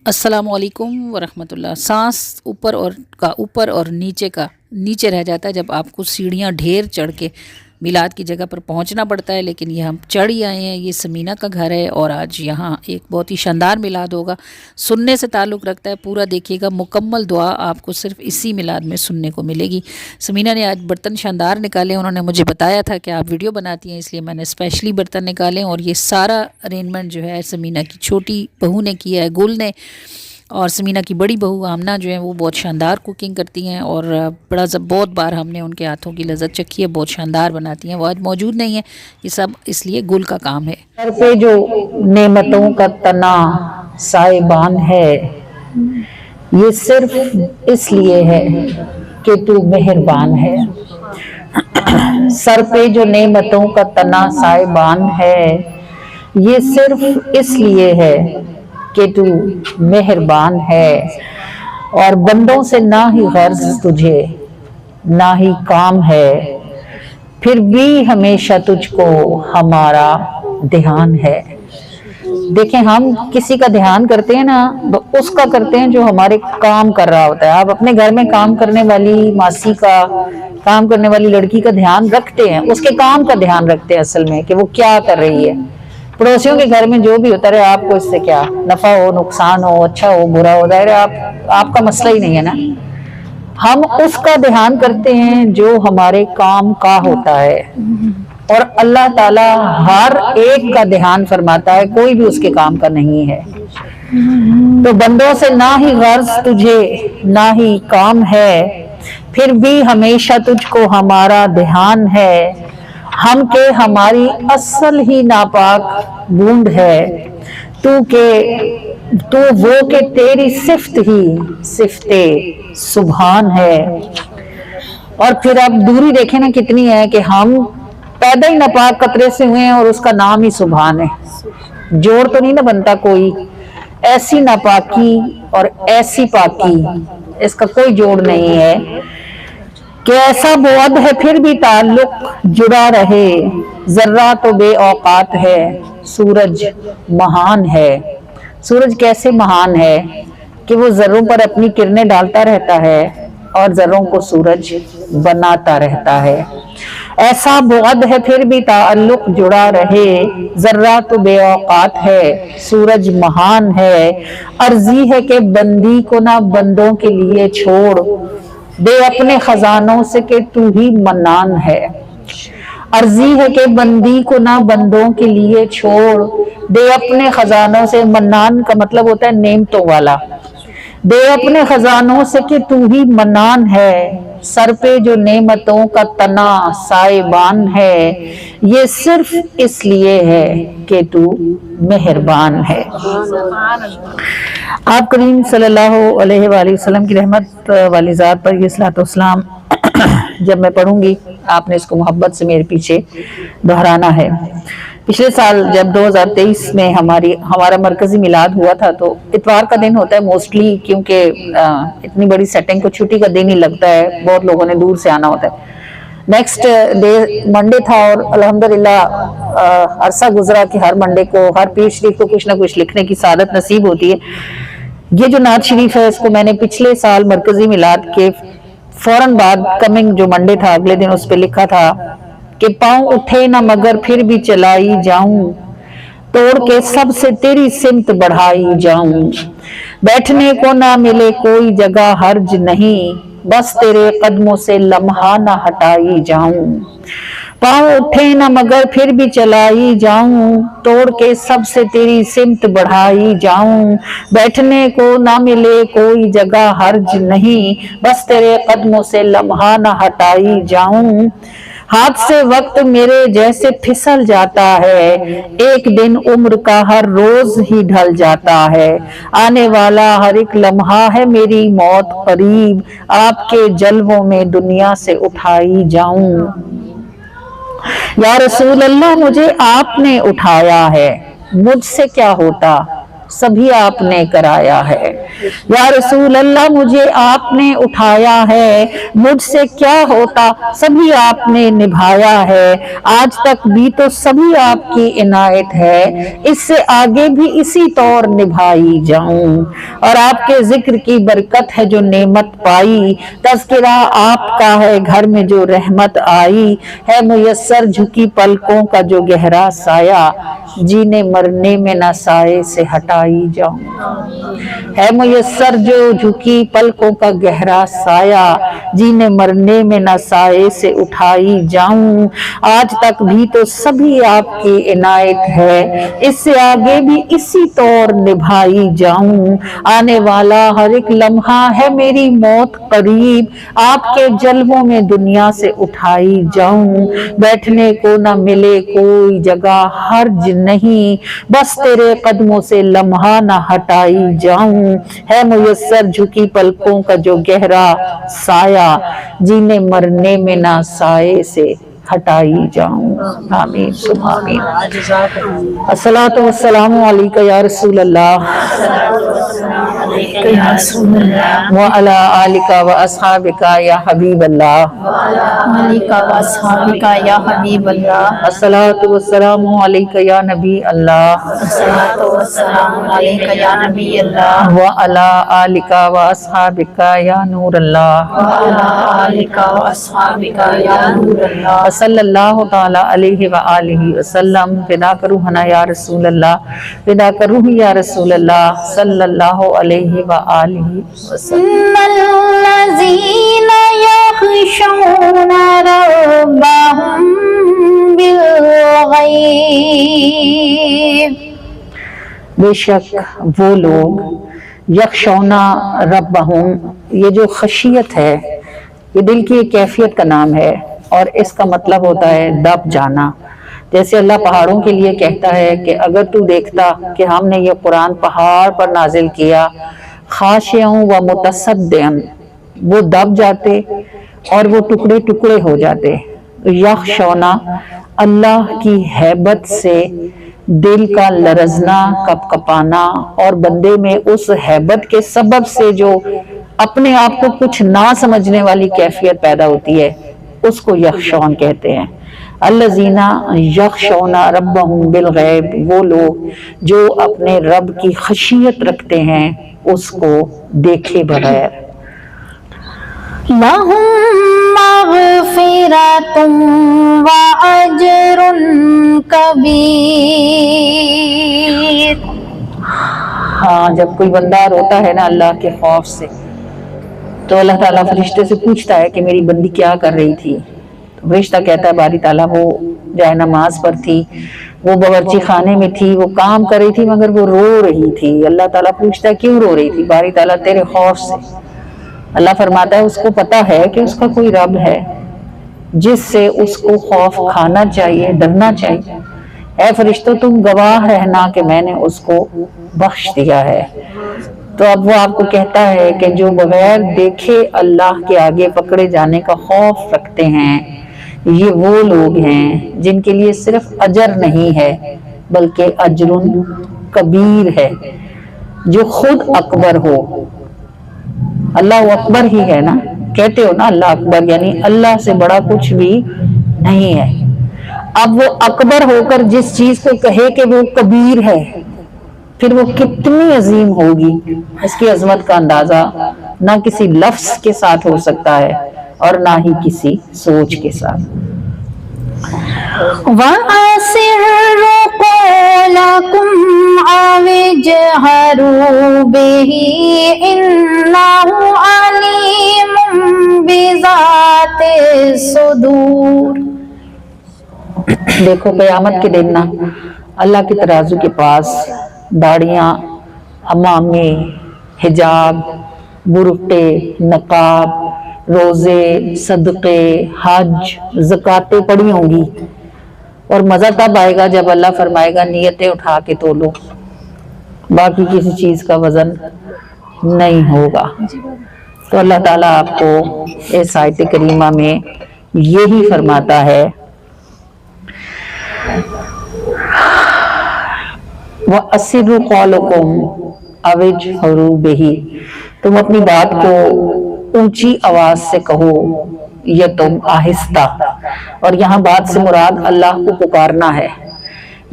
अस्सलाम वालेकुम वरहमतुल्लाह। सांस ऊपर और नीचे का नीचे रह जाता है जब आपको सीढ़ियाँ ढेर चढ़ के मिलाद की जगह पर पहुंचना पड़ता है, लेकिन ये हम चढ़ ही आए हैं। ये समीना का घर है और आज यहाँ एक बहुत ही शानदार मिलाद होगा। सुनने से ताल्लुक़ रखता है, पूरा देखिएगा। मुकम्मल दुआ आपको सिर्फ इसी मिलाद में सुनने को मिलेगी। समीना ने आज बर्तन शानदार निकाले। उन्होंने मुझे बताया था कि आप वीडियो बनाती हैं, इसलिए मैंने स्पेशली बर्तन निकाले। और ये सारा अरेंजमेंट जो है समीना की छोटी बहू ने किया है, गुल ने। और समीना की बड़ी बहू आमना जो है वो बहुत शानदार कुकिंग करती हैं और बहुत बार हमने उनके हाथों की लज़्ज़त चखी है। बहुत शानदार बनाती हैं। वो आज मौजूद नहीं है, ये सब इसलिए गुल का काम है। सर पे जो नेमतों का तना साहिबान है, ये सिर्फ इसलिए है कि तू मेहरबान है। सर पे जो नेमतों का तना साहिबान है, ये सिर्फ इसलिए है कि तू मेहरबान है। और बंदों से ना ही गर्ज तुझे ना ही काम है, फिर भी हमेशा तुझको हमारा ध्यान है। देखें, हम किसी का ध्यान करते हैं ना तो उसका करते हैं जो हमारे काम कर रहा होता है। आप अपने घर में काम करने वाली मासी का, काम करने वाली लड़की का ध्यान रखते हैं, उसके काम का ध्यान रखते हैं असल में, कि वो क्या कर रही है। पड़ोसियों के घर में जो भी होता रहे, आपको इससे क्या नफा हो, नुकसान हो, अच्छा हो, बुरा हो, जाहिर है आपका मसला ही नहीं है ना। हम उसका ध्यान करते हैं जो हमारे काम का होता है। और अल्लाह ताला हर एक का ध्यान फरमाता है, कोई भी उसके काम का नहीं है। तो बंदों से ना ही गर्ज तुझे ना ही काम है, फिर भी हमेशा तुझको हमारा ध्यान है। हम के हमारी असल ही नापाक बूंद है, तू वो के तेरी सिफ्त ही सिफ्ते सुभान है। और फिर आप दूरी देखें ना कितनी है कि हम पैदा ही नापाक कतरे से हुए हैं और उसका नाम ही सुभान है। जोड़ तो नहीं ना बनता कोई, ऐसी नापाकी और ऐसी पाकी, इसका कोई जोड़ नहीं है कि ऐसा बुअद है फिर भी ताल्लुक जुड़ा रहे। जर्रा तो बेऔकात है, सूरज महान है। सूरज कैसे महान है कि वो जर्रों पर अपनी किरणें डालता रहता है और जर्रों को सूरज बनाता रहता है। ऐसा बुअद है फिर भी ताल्लुक जुड़ा रहे। जर्रा तो बेऔकात है, सूरज महान है। अर्जी है कि बंदी को ना बंदों के लिए छोड़ दे अपने खजानों से कि तू ही मन्नान है। अर्जी है कि बंदी को ना बंदों के लिए छोड़ दे अपने खजानों से। मन्नान का मतलब होता है नेमतों वाला। दे अपने खजानों से कि तू ही मन्नान है। सर पे जो नेमतों का तना साहिबान है, ये सिर्फ इसलिए है कि तू मेहरबान है। आप करीम सल्लल्लाहु अलैहि वसल्लम की रहमत वाली ज़ात पर ये सलातो सलाम जब मैं पढ़ूंगी, आपने इसको मोहब्बत से मेरे पीछे दोहराना है। पिछले साल जब 2023 में हमारा मरकजी मिलाद हुआ था, तो इतवार का दिन होता है मोस्टली, क्योंकि इतनी बड़ी सेटिंग को छुट्टी का दिन ही लगता है, बहुत लोगों ने दूर से आना होता है। नेक्स्ट डे मंडे था और अल्हम्दुलिल्लाह अरसा गुजरा कि हर मंडे को, हर पीर शरीफ को कुछ ना कुछ लिखने की सादत नसीब होती है। ये जो नात शरीफ है, इसको मैंने पिछले साल मरकजी मिलाद के फौरन बाद कमिंग जो मंडे था, अगले दिन उस पर लिखा था कि पाँव उठे ना मगर फिर भी चलाई जाऊं, तोड़ के सबसे तेरी सिमत बढ़ाई जाऊं। बैठने को ना मिले कोई जगह हर्ज नहीं, बस तेरे कदमों से लम्हा ना हटाई जाऊं। पाँव उठे ना मगर फिर भी चलाई जाऊं, तोड़ के सबसे तेरी सिमत बढ़ाई जाऊं। बैठने को ना मिले कोई जगह हर्ज नहीं, बस तेरे कदमों से लम्हा ना हटाई जाऊं। हाथ से वक्त मेरे जैसे फिसल जाता है, एक दिन उम्र का हर रोज ही ढल जाता है। आने वाला हर एक लम्हा है मेरी मौत करीब, आपके जलवों में दुनिया से उठाई जाऊं। या रसूल अल्लाह, मुझे आपने उठाया है, मुझसे क्या होता, सभी आपने कराया है। या रसूल अल्लाह मुझे आपने उठाया है, मुझसे क्या होता सभी आपने निभाया है, आज तक भी तो सभी आपकी इनायत है, इससे आगे भी इसी तौर निभाई जाऊं। और आपके जिक्र की बरकत है जो नेमत पाई, तज़किरा आपका है घर में जो रहमत आई, है मुयस्सर झुकी पलकों का जो गहरा साया, जीने मरने में ना साए से हटाई जाऊं। है मुयस्सर जो झुकी पलकों का गहरा साया, जीने मरने में ना साए से उठाई जाऊं। आज तक भी तो सभी आपकी इनायत है, इससे आगे भी इसी तौर निभाई जाऊं। आने वाला हर एक लम्हा है मेरी मौत करीब, आपके जलवों में दुनिया से उठाई जाऊं। बैठने को न मिले कोई जगह हर्ज नहीं, बस तेरे कदमों से लम्हा न हटाई जाऊं। है मुयस्सर झुकी पलकों का जो गहरा साया, जीने मरने में ना साए से हटाई जाऊं। आमीन सुम्मा आमीन। अस्सलातु वस्सलामु अलैका या रसूल अल्लाह व अला आलिका व अस्हाबिका या हबीब अल्लाह। अस्सलातु वस्सलामु अलैका या नबी अल्लाह व अला आलिका व अस्हाबिका या नूर अल्लाह। सल्लल्लाहु ताला अलैहि व आलिहि वसल्लम। फिदा करूँ हना या रसूल अल्लाह, फिदा करूँ या रसूल अल्लाह सल्लल्लाहु अलैहि व आलिहि वसल्लम। अल्लज़ीना यख़शौना रब्बहुम बिल-ग़ैब, बेशक वो लोग यख़शौना रब्बहुम, ये जो खशियत है ये दिल की एक कैफियत का नाम है और इसका मतलब होता है दब जाना। जैसे अल्लाह पहाड़ों के लिए कहता है कि अगर तू देखता कि हमने ये कुरान पहाड़ पर नाजिल किया, खाशियन व मुतसद्दिअन, वो दब जाते और वो टुकड़े टुकड़े हो जाते। यख़शौना, अल्लाह की हैबत से दिल का लरजना, कपकपाना और बंदे में उस हैबत के सबब से जो अपने आप को कुछ ना समझने वाली कैफियत पैदा होती है, उसको यख़शौन कहते हैं। अल्लज़ीना यख़शौना रब्बहुम बिल-ग़ैब, वो लोग जो अपने रब की खशियत रखते हैं उसको देखे बगैर। लहुम मग़फ़िरतुम व अज्रुन कबीर। हाँ, जब कोई बंदा रोता है ना अल्लाह के खौफ से, तो अल्लाह ताला फरिश्ते से पूछता है कि मेरी बंदी क्या कर रही थी। तो फरिश्ता कहता है बारी ताला वो जाए नमाज पर थी, वो बावर्ची खाने में थी, वो काम कर रही थी मगर वो रो रही थी। अल्लाह ताला पूछता है क्यों रो रही थी? बारी ताला तेरे खौफ से। अल्लाह फरमाता है उसको पता है कि उसका कोई रब है जिससे उसको खौफ खाना चाहिए, डरना चाहिए। ऐ फरिश्तों तुम गवाह रहना कि मैंने उसको बख्श दिया है। तो अब वो आपको कहता है कि जो बगैर देखे अल्लाह के आगे पकड़े जाने का खौफ रखते हैं, ये वो लोग हैं जिनके लिए सिर्फ अजर नहीं है बल्कि अजरुन कबीर है, जो खुद अकबर हो। अल्लाह अकबर ही है ना, कहते हो ना अल्लाह अकबर, यानी अल्लाह से बड़ा कुछ भी नहीं है। अब वो अकबर होकर जिस चीज को कहे कि वो कबीर है, फिर वो कितनी अजीम होगी, इसकी अजमत का अंदाजा ना किसी लफ्ज के साथ हो सकता है और ना ही किसी सोच के साथ। वअसिर्रु क़ौलकुम अव इजहरू बिही इन्नहु अलीमुम बिज़ातिस सुदूर। देखो क़यामत के दिन ना अल्लाह के तराजू के पास दाढ़ियाँ, अमामे, हिजाब, बुरक़े, नकाब, रोज़े, सदक़े, हज, ज़कातें पड़ी होंगी और मज़ा तब आएगा जब अल्लाह फरमाएगा नियतें उठा के तोलो, बाकी किसी चीज़ का वज़न नहीं होगा। तो अल्लाह ताला आपको इस आयत करीमा में यही फरमाता है वअस्सिरु क़ौलकुम अविजहरू बिही, तुम अपनी बात को ऊंची आवाज से कहो या तुम आहिस्ता। और यहाँ बात से मुराद अल्लाह को पुकारना है,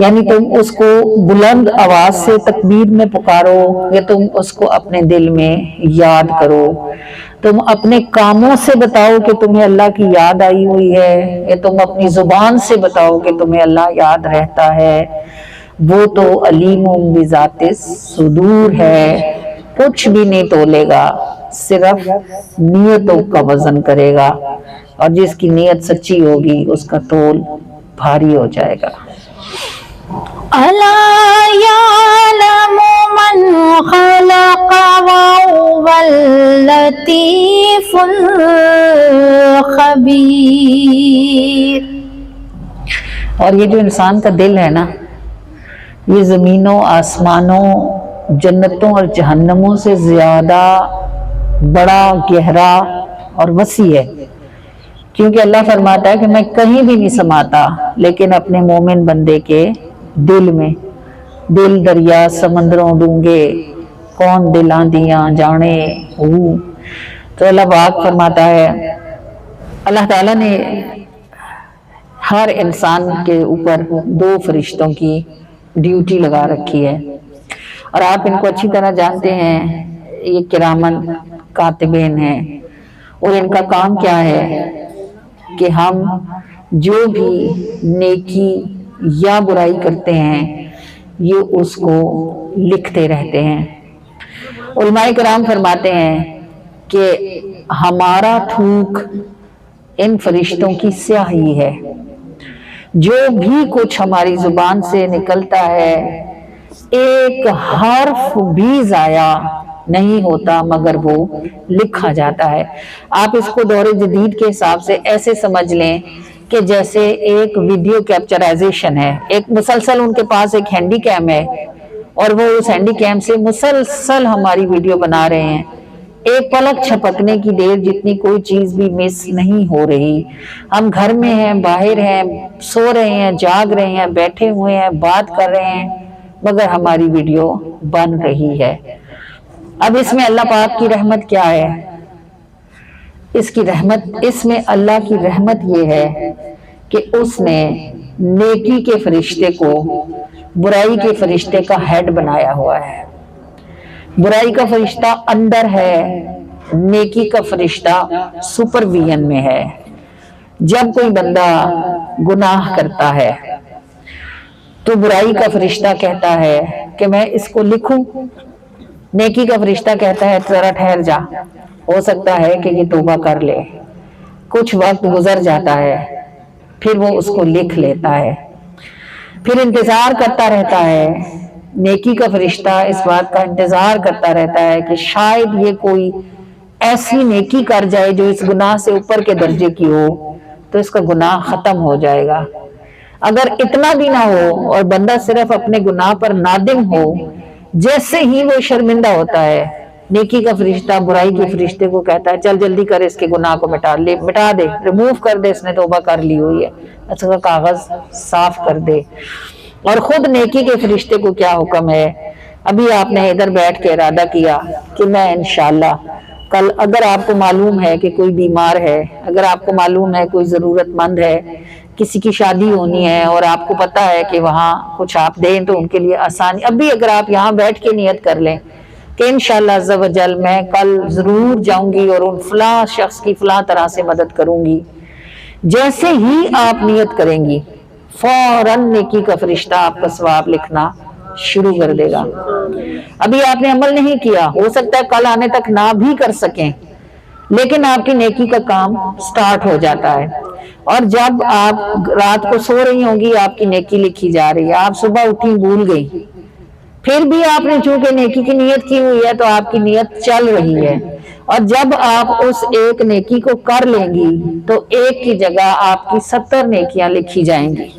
यानी तुम उसको बुलंद आवाज से तकबीर में पुकारो या तुम उसको अपने दिल में याद करो। तुम अपने कामों से बताओ कि तुम्हें अल्लाह की याद आई हुई है, या तुम अपनी जुबान से बताओ कि तुम्हें अल्लाह याद रहता है। वो तो अलीमुम बिज़ातिस सुदूर है, कुछ भी नहीं तोलेगा, सिर्फ नियतों का वजन करेगा, और जिसकी नियत सच्ची होगी उसका तोल भारी हो जाएगा। अला यालमु मन खलक़ वहुवल लतीफुल खबीर। और ये जो इंसान का दिल है ना, ये जमीनों आसमानों जन्नतों और जहन्नमों से ज्यादा बड़ा गहरा और वसी है, क्योंकि अल्लाह फरमाता है कि मैं कहीं भी नहीं समाता लेकिन अपने मोमिन बंदे के दिल में। दिल दरिया समंदरों डूंगे, कौन दिलां दियां जाने हूँ। तो अल्लाह पाक फरमाता है, अल्लाह ताला ने हर इंसान के ऊपर दो फरिश्तों की ड्यूटी लगा रखी है, और आप इनको अच्छी तरह जानते हैं। ये किरामन कातिबीन हैं, और इनका काम क्या है कि हम जो भी नेकी या बुराई करते हैं ये उसको लिखते रहते हैं। उलमाए किराम फरमाते हैं कि हमारा थूक इन फरिश्तों की स्याही है। जो भी कुछ हमारी जुबान से निकलता है, एक हर्फ भी जाया नहीं होता मगर वो लिखा जाता है। आप इसको दौरे जदीद के हिसाब से ऐसे समझ लें कि जैसे एक वीडियो कैप्चराइजेशन है, एक मुसलसल उनके पास एक हैंडी कैम है और वो उस हैंडी कैम से मुसलसल हमारी वीडियो बना रहे हैं। एक पलक छपकने की देर जितनी कोई चीज भी मिस नहीं हो रही। हम घर में हैं, बाहर हैं, सो रहे हैं, जाग रहे हैं, बैठे हुए हैं, बात कर रहे हैं, मगर हमारी वीडियो बन रही है। अब इसमें अल्लाह पाक की रहमत क्या है? इसकी रहमत, इसमें अल्लाह की रहमत ये है कि उसने नेकी के फरिश्ते को बुराई के फरिश्ते का हेड बनाया हुआ है। बुराई का फरिश्ता अंदर है, नेकी का फरिश्ता सुपरविजन में है। जब कोई बंदा गुनाह करता है तो बुराई का फरिश्ता कहता है कि मैं इसको लिखूं, नेकी का फरिश्ता कहता है जरा ठहर जा, हो सकता है कि ये तौबा कर ले। कुछ वक्त गुजर जाता है, फिर वो उसको लिख लेता है, फिर इंतजार करता रहता है। नेकी का फरिश्ता इस बात का इंतजार करता रहता है कि शायद ये कोई ऐसी नेकी कर जाए जो इस गुनाह से ऊपर के दर्जे की हो, तो इसका गुनाह खत्म हो जाएगा। अगर इतना भी ना हो और बंदा सिर्फ अपने गुनाह पर नादिम हो, जैसे ही वो शर्मिंदा होता है, नेकी का फरिश्ता बुराई के फरिश्ते को कहता है चल जल्दी कर, इसके गुनाह को मिटा दे, रिमूव कर दे, इसने तौबा कर ली हुई है, इसका कागज साफ कर दे। और खुद नेकी के फरिश्ते को क्या हुक्म है? अभी आपने इधर बैठ के इरादा किया कि मैं इंशाल्लाह कल, अगर आपको मालूम है कि कोई बीमार है, अगर आपको मालूम है कोई ज़रूरतमंद है, किसी की शादी होनी है और आपको पता है कि वहाँ कुछ आप दें तो उनके लिए आसानी, अभी अगर आप यहाँ बैठ के नियत कर लें कि इंशाअल्लाह अज़्ज़ा वजल मैं कल ज़रूर जाऊंगी और उन फला शख्स की फला तरह से मदद करूंगी, जैसे ही आप नियत करेंगी फौरन नेकी का फरिश्ता आपका सवाब लिखना शुरू कर देगा। अभी आपने अमल नहीं किया, हो सकता है कल आने तक ना भी कर सकें, लेकिन आपकी नेकी का काम स्टार्ट हो जाता है। और जब आप रात को सो रही होंगी आपकी नेकी लिखी जा रही है, आप सुबह उठी भूल गई, फिर भी आपने चूंकि नेकी की नियत की हुई है तो आपकी नियत चल रही है। और जब आप उस एक नेकी को कर लेंगी तो एक की जगह आपकी 70 नेकियां लिखी जाएंगी।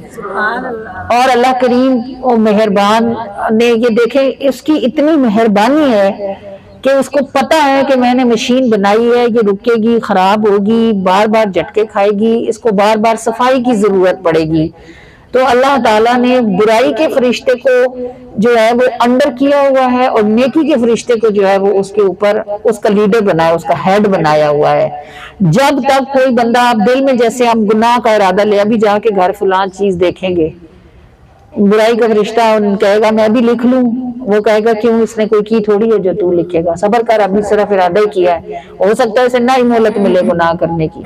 और अल्लाह करीम और मेहरबान ने ये देखें, इसकी इतनी मेहरबानी है कि उसको पता है कि मैंने मशीन बनाई है, ये रुकेगी, खराब होगी, बार बार झटके खाएगी, इसको बार बार सफाई की जरूरत पड़ेगी, تو اللہ تعالیٰ نے برائی کے فرشتے کو جو ہے وہ انڈر کیا ہوا ہے اور نیکی کے فرشتے کو جو ہے وہ اس کے اوپر اس کا لیڈر بنایا، اس کا ہیڈ بنایا ہوا ہے۔ جب تک کوئی بندہ آپ دل میں، جیسے ہم گناہ کا ارادہ لے، ابھی جا کے گھر فلاں چیز دیکھیں گے، برائی کا فرشتہ کہے گا میں بھی لکھ لوں، وہ کہے گا کیوں، اس نے کوئی کی تھوڑی ہے جو تو لکھے گا، صبر کر، ابھی صرف ارادہ ہی کیا ہے، ہو سکتا ہے اسے نہ ہی مہلت ملے گناہ کرنے کی۔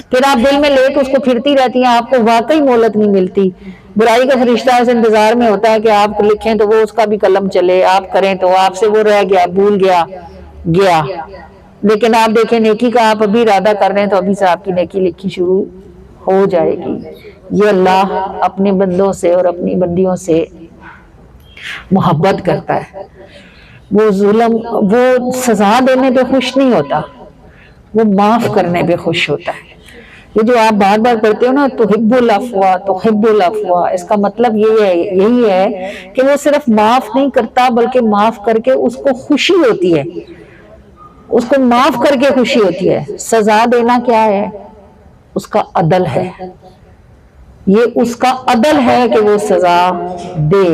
پھر آپ دل میں لے کے اس کو پھرتی رہتی ہیں، آپ کو واقعی مہلت نہیں ملتی۔ برائی کا فرشتہ اس انتظار میں ہوتا ہے کہ آپ لکھیں تو وہ اس کا بھی قلم چلے، آپ کریں تو آپ سے وہ رہ گیا، بھول گیا۔ لیکن آپ دیکھیں نیکی کا آپ ابھی ارادہ کر رہے ہیں تو ابھی سے آپ کی نیکی لکھی شروع ہو جائے گی۔ یہ اللہ اپنے بندوں سے اور اپنی بندیوں سے محبت کرتا ہے۔ وہ ظلم، وہ سزا دینے پہ خوش نہیں ہوتا، وہ معاف کرنے پہ خوش ہوتا ہے۔ یہ جو آپ بار بار کرتے ہو نا تحب العفو، اس کا مطلب یہی ہے کہ وہ صرف معاف نہیں کرتا بلکہ معاف کر کے اس کو خوشی ہوتی ہے، اس کو معاف کر کے خوشی ہوتی ہے۔ سزا دینا کیا ہے؟ اس کا عدل ہے، یہ اس کا عدل ہے کہ وہ سزا دے،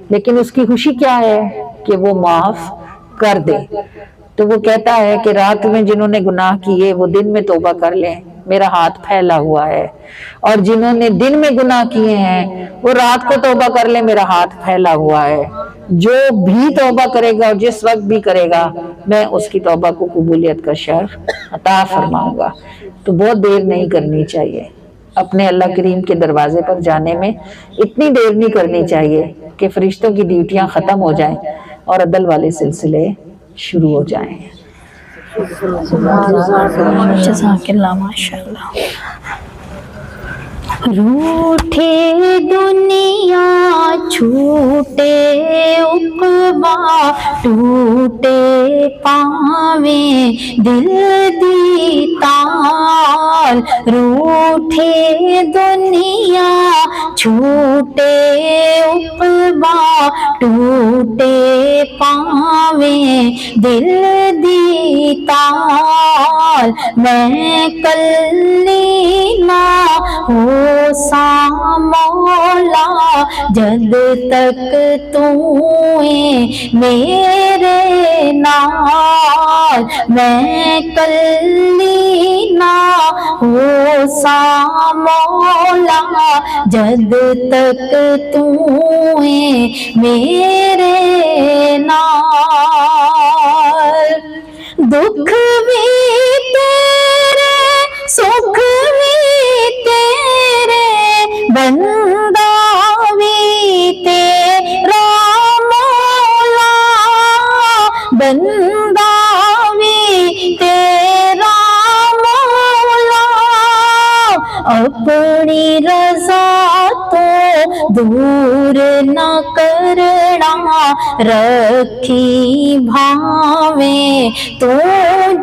لیکن اس کی خوشی کیا ہے کہ وہ معاف کر دے۔ تو وہ کہتا ہے کہ رات میں جنہوں نے گناہ کیے وہ دن میں توبہ کر لیں، میرا ہاتھ پھیلا ہوا ہے، اور جنہوں نے دن میں گناہ کیے ہیں وہ رات کو توبہ کر لیں، میرا ہاتھ پھیلا ہوا ہے۔ جو بھی توبہ کرے گا اور جس وقت بھی کرے گا میں اس کی توبہ کو قبولیت کا شرف عطا فرماؤں گا۔ تو بہت دیر نہیں کرنی چاہیے اپنے اللہ کریم کے دروازے پر جانے میں، اتنی دیر نہیں کرنی چاہیے کہ فرشتوں کی ڈیوٹیاں ختم ہو جائیں اور عدل والے سلسلے شروع ہو جائیں۔ جزاک اللہ، ماشاء اللہ۔ روٹھے دنیا چھوٹے عقبا، ٹوٹے پاویں دل دی تال، روٹھے دنیا چھوٹے عقبا، ٹوٹے پاویں دل دی تال، میں کلی نہ ہو سا مولا جد تک تو میرے نال، میں کلی نہ ہو سا مولا جد تک تو میرے نال، دکھ بھی تیرے سکھ بھی تیرے، بندہ بھی تیرا مولا، بندہ بھی تیرا مولا، اپنی رضا تو دور نہ کرنا، رکھی بھاویں تو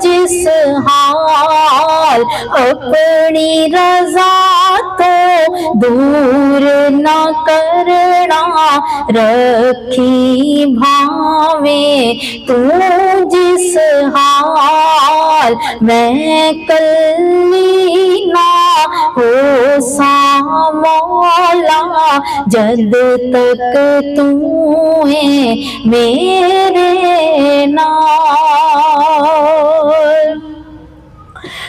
جس حال، اپنی رضا تو دور نہ کرنا، رکھی بھاویں تو جس حال، میں کلی نہ ہو سا مولا جد تک تو میرے نال،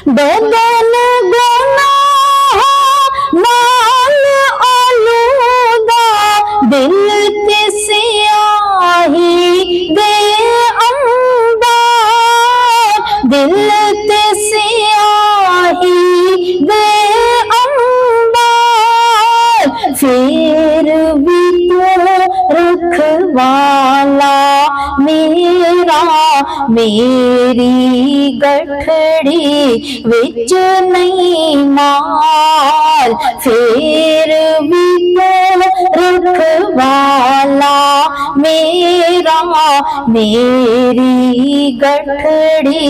بدن گناہ نال آلودہ، دل تے سیاہی دے انبار، دل تے سیاہی دے انبار، پھر بھی تو رکھوالا میرا، میری گٹھڑی وچ نہیں مال، پھر بھی تو رکھوالا میرا، میری گٹھڑی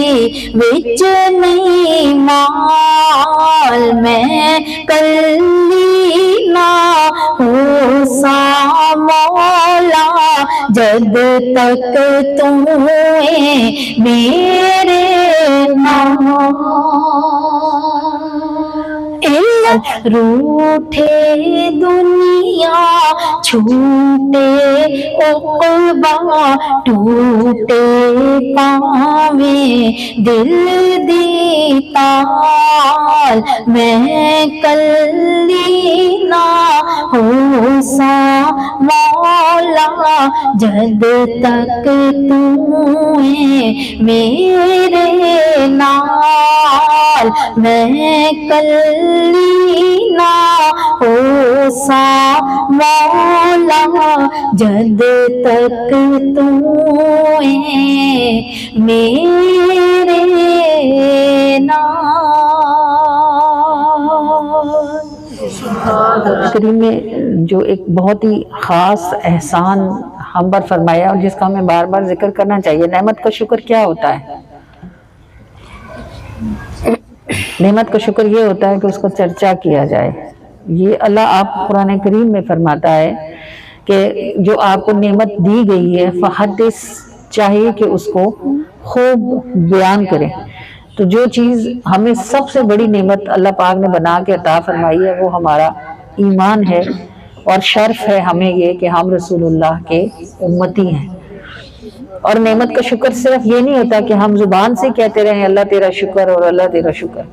وچ نہیں مال، میں کلی نہ ہو سا مولا جد تک تم میرے نال، रूठे दुनिया छूटे उक़बा टूटे पावे दिल दी ताल मैं कल्ली ना हो सा मौला जद तक तू है मेरे नाल मैं कल्ली ना हो सा मौला जद तक तू है मेरे नाल। करीम में जो एक बहुत ही ख़ास एहसान हम पर फरमाया और जिसका हमें बार बार जिक्र करना चाहिए, नेमत का शुक्र क्या होता है? नेमत का शुक्र ये होता है कि उसको चर्चा किया जाए। ये अल्लाह आप कुरान करीम में फरमाता है कि जो आपको नेमत दी गई है फहदिस, चाहिए कि उसको खूब बयान करें। तो जो चीज़ हमें सबसे बड़ी नेमत अल्लाह पाक ने बना के अता फरमाई है वो हमारा ईमान है, और शर्फ है हमें ये कि हम रसूलुल्लाह के उम्मती हैं। और नेमत का शुक्र सिर्फ ये नहीं होता कि हम जुबान से कहते रहें अल्लाह तेरा शुक्र और अल्लाह तेरा शुक्र,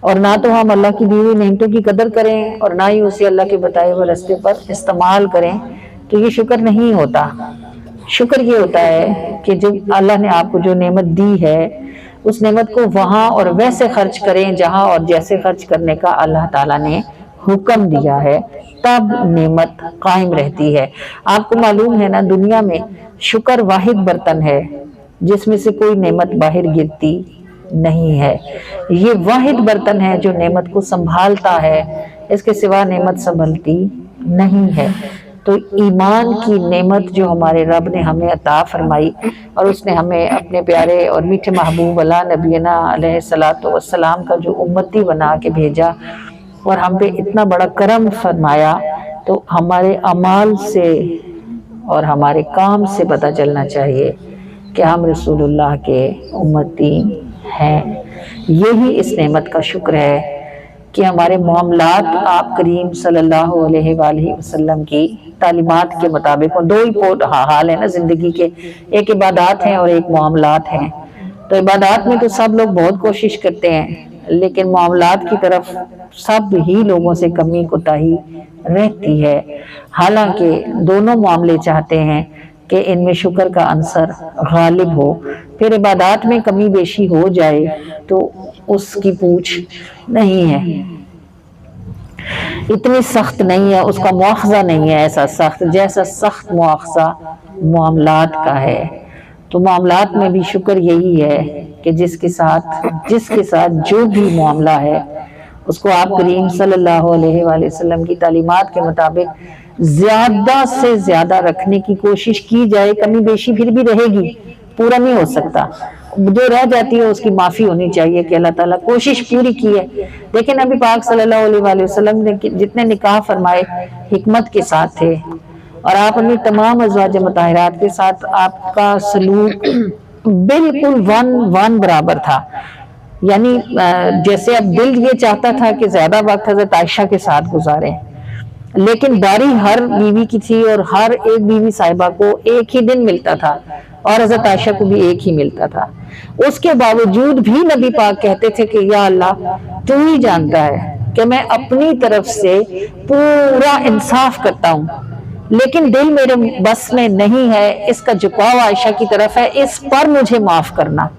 और ना तो हम अल्लाह की दी हुई नेमतों की कदर करें और ना ही उसे अल्लाह के बताए हुए रास्ते पर इस्तेमाल करें, तो ये शुक्र नहीं होता। शुक्र ये होता है कि जब अल्लाह ने आपको जो नेमत दी है उस नेमत को वहाँ और वैसे खर्च करें जहाँ और जैसे खर्च करने का अल्लाह ताला ने हुक्म दिया है, तब नेमत कायम रहती है। आपको मालूम है ना, दुनिया में शुक्र वाहिद बर्तन है जिसमें से कोई नेमत बाहर गिरती नहीं है। ये वाहिद बर्तन है जो नेमत को संभालता है, इसके सिवा नेमत संभलती नहीं है। तो ईमान की नेमत जो हमारे रब ने हमें अता फरमाई और उसने हमें अपने प्यारे और मीठे महबूब अला नबीना अलैहिस्सलातु वस्सलाम का जो उम्मती बना के भेजा और हम पे इतना बड़ा करम फरमाया, तो हमारे अमाल से और हमारे काम से पता चलना चाहिए कि हम रसूलुल्लाह के उम्मती हैं। यही इस नेमत का शुक्र है कि हमारे मामलात आप करीम सल्लल्लाहु अलैहि वसल्लम की तालीमात के मुताबिक, और दो ही हाल है ना जिंदगी के, एक इबादत हैं और एक मामलात हैं। तो इबादत में तो सब लोग बहुत कोशिश करते हैं, लेकिन मामलात की तरफ सब ही लोगों से कमी कोताही रहती है। हालांकि दोनों मामले चाहते हैं कि इनमें शुक्र का अंसर गालिब हो। फिर इबादत में कमी बेशी हो जाए तो उसकी पूछ नहीं है, इतनी सख्त नहीं है, उसका मुआवजा नहीं है ऐसा सख्त जैसा सख्त मुआवजा मामलात का है। तो मामलात में भी शुक्र यही है कि जिसके साथ जो भी मामला है उसको आप करीम सल्लल्लाहु अलैहि वसल्लम की तालीमात के मुताबिक ज्यादा से ज्यादा रखने की कोशिश की जाए। कमी बेशी फिर भी रहेगी, पूरा नहीं हो सकता, जो रह जाती है उसकी माफी होनी चाहिए कि अल्लाह ताला कोशिश पूरी की है। लेकिन नबी पाक सल्लल्लाहु अलैहि वसल्लम ने जितने निकाह फरमाए हिकमत के साथ थे, और आप अपनी तमाम अज़वाज मुताहिरात के साथ आपका सलूक बिल्कुल वन बराबर था। यानी जैसे अब दिल ये चाहता था कि ज्यादा वक्त हज़रत आयशा के साथ गुजारें, लेकिन बारी हर बीवी की थी और हर एक बीवी साहिबा को एक ही दिन मिलता था और हज़रत आयशा को भी एक ही मिलता था। उसके बावजूद भी नबी पाक कहते थे कि या अल्लाह तू ही जानता है कि मैं अपनी तरफ से पूरा इंसाफ करता हूँ, लेकिन दिल मेरे बस में नहीं है, इसका झुकाव आयशा की तरफ है, इस पर मुझे माफ करना।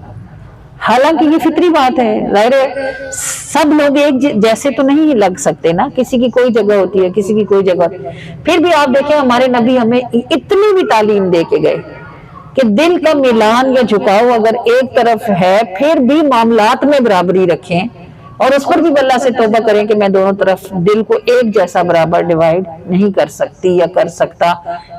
हालांकि ये फितरी बात है, जाहिर है सब लोग एक जैसे तो नहीं लग सकते ना, किसी की कोई जगह होती है, किसी की कोई जगह। फिर भी आप देखें हमारे नबी हमें इतनी भी तालीम दे के गए कि दिल का मिलान या झुकाव अगर एक तरफ है फिर भी मामलात में बराबरी रखें और उस पर भी अल्लाह से तौबा करें कि मैं दोनों तरफ दिल को एक जैसा बराबर डिवाइड नहीं कर सकती या कर सकता।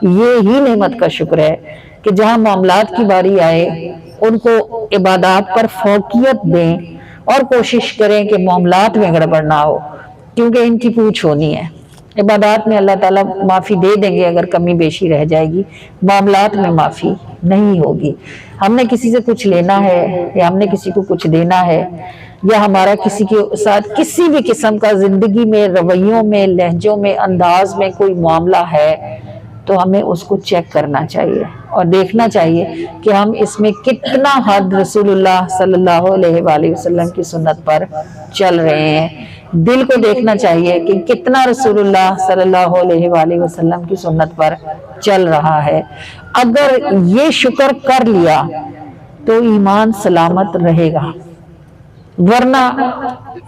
ये ही नेमत का शुक्र है कि जहां मामलात की बारी आए उनको इबादत पर फोकियत दें और कोशिश करें कि मामलात में गड़बड़ ना हो, क्योंकि इनकी पूछ होनी है। इबादत में अल्लाह ताला माफ़ी दे देंगे अगर कमी बेशी रह जाएगी, मामलात में माफ़ी नहीं होगी। हमने किसी से कुछ लेना है या हमने किसी को कुछ देना है या हमारा किसी के साथ किसी भी किस्म का ज़िंदगी में, रवैयों में, लहजों में, अंदाज में कोई मामला है तो हमें उसको चेक करना चाहिए और देखना चाहिए कि हम इसमें कितना हद रसूलुल्लाह सल्लल्लाहु अलैहि वसल्लम की सुन्नत पर चल रहे हैं। दिल को देखना चाहिए कि कितना रसूलुल्लाह सल्लल्लाहु अलैहि वसल्लम की सुन्नत पर चल रहा है। अगर ये शुक्र कर लिया तो ईमान सलामत रहेगा, वरना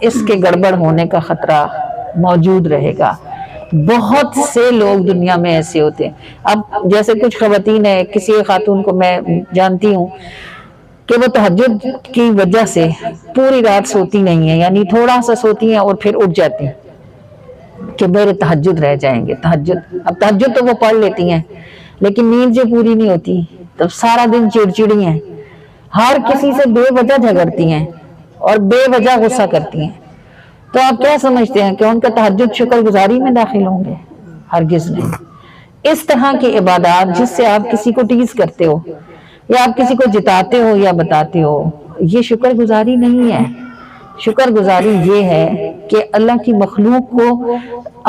इसके गड़बड़ होने का खतरा मौजूद रहेगा। बहुत से लोग दुनिया में ऐसे होते हैं। अब जैसे कुछ खवातीन है, किसी एक खातून को मैं जानती हूँ कि वो तहज्जुद की वजह से पूरी रात सोती नहीं है, यानी थोड़ा सा सोती हैं और फिर उठ जाती हैं कि मेरे तहज्जुद रह जाएंगे। तहज्जुद, अब तहज्जुद तो वो पढ़ लेती हैं लेकिन नींद जो पूरी नहीं होती, तब सारा दिन चिड़चिड़ी हैं, हर किसी से बेवजह झगड़ती हैं और बेवजह गुस्सा करती हैं। तो आप क्या समझते हैं कि उनका तहज्जुद शुक्रगुजारी में दाखिल होंगे? हरगिज नहीं। इस तरह की इबादत जिससे आप किसी को टीज करते हो या आप किसी को जिताते हो या बताते हो, ये शुक्रगुजारी नहीं है। शुक्रगुजारी ये है कि अल्लाह की मखलूक को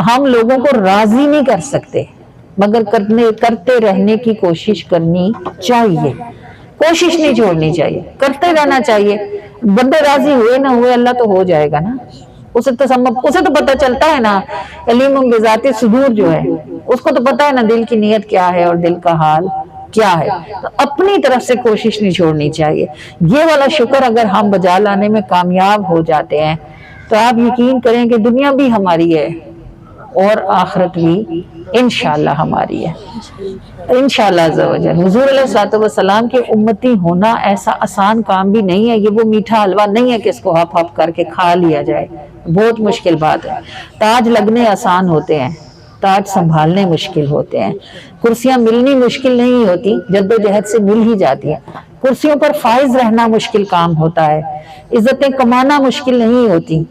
हम लोगों को राजी नहीं कर सकते, मगर करते रहने की कोशिश करनी चाहिए, कोशिश नहीं छोड़नी चाहिए, करते रहना चाहिए। बंदे राजी हुए ना हुए, अल्लाह तो हो जाएगा ना। उसे तो पता चलता है ना, अलीम बिज़ाति सुदूर जो है उसको तो पता है ना दिल की नीयत क्या है और दिल का हाल क्या है। तो अपनी तरफ से कोशिश नहीं छोड़नी चाहिए। ये वाला शुक्र अगर हम बजा लाने में कामयाब हो जाते हैं तो आप यकीन करें कि दुनिया भी हमारी है और आखिरत भी इंशाअल्लाह हमारी है, इंशाअल्लाह अज़्ज़ा वजल। हुज़ूर अलैहिस्सलातु वस्सलाम के उम्मती होना ऐसा आसान काम भी नहीं है। ये वो मीठा हलवा नहीं है कि इसको हप हप करके खा लिया जाए, बहुत मुश्किल बात है। ताज लगने आसान होते हैं, ताज संभालने मुश्किल होते हैं। कुर्सियां मिलनी मुश्किल नहीं होती, जद्दोजहद से मिल ही जाती हैं। कुर्सियों पर फाइज रहना मुश्किल काम होता है, इज्जतें कमाना मुश्किल नहीं होती,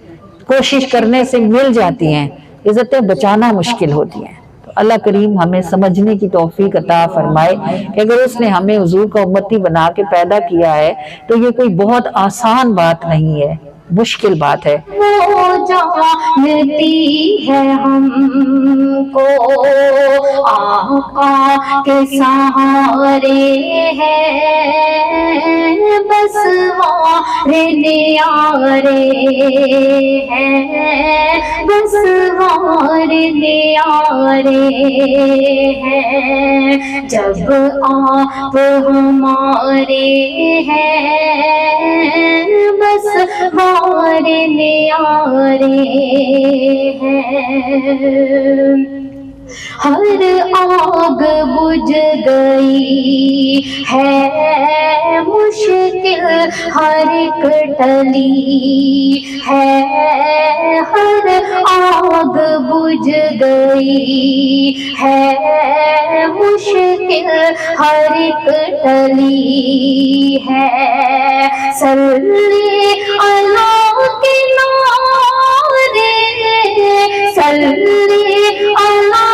कोशिश करने से मिल जाती हैं। इज्जतें बचाना मुश्किल होती हैं। तो अल्लाह करीम हमें समझने की तौफीक अता फरमाए कि अगर उसने हमें हुजूर का उम्मती बना के पैदा किया है तो ये कोई बहुत आसान बात नहीं है, मुश्किल बात है। वो जहाँ मिलती है हमको आका के सहारे है, बस वारे न्यारे है, बस वारे न्यारे है। जब आप हमारे हैं बस हमारे न्यारे हैं। हर आग बुझ गई है मुश्किल हर एक टली है, हर आग बुझ गई है मुश्किल हर एक टली है। सल्ले अला के नारे, सल्ले अला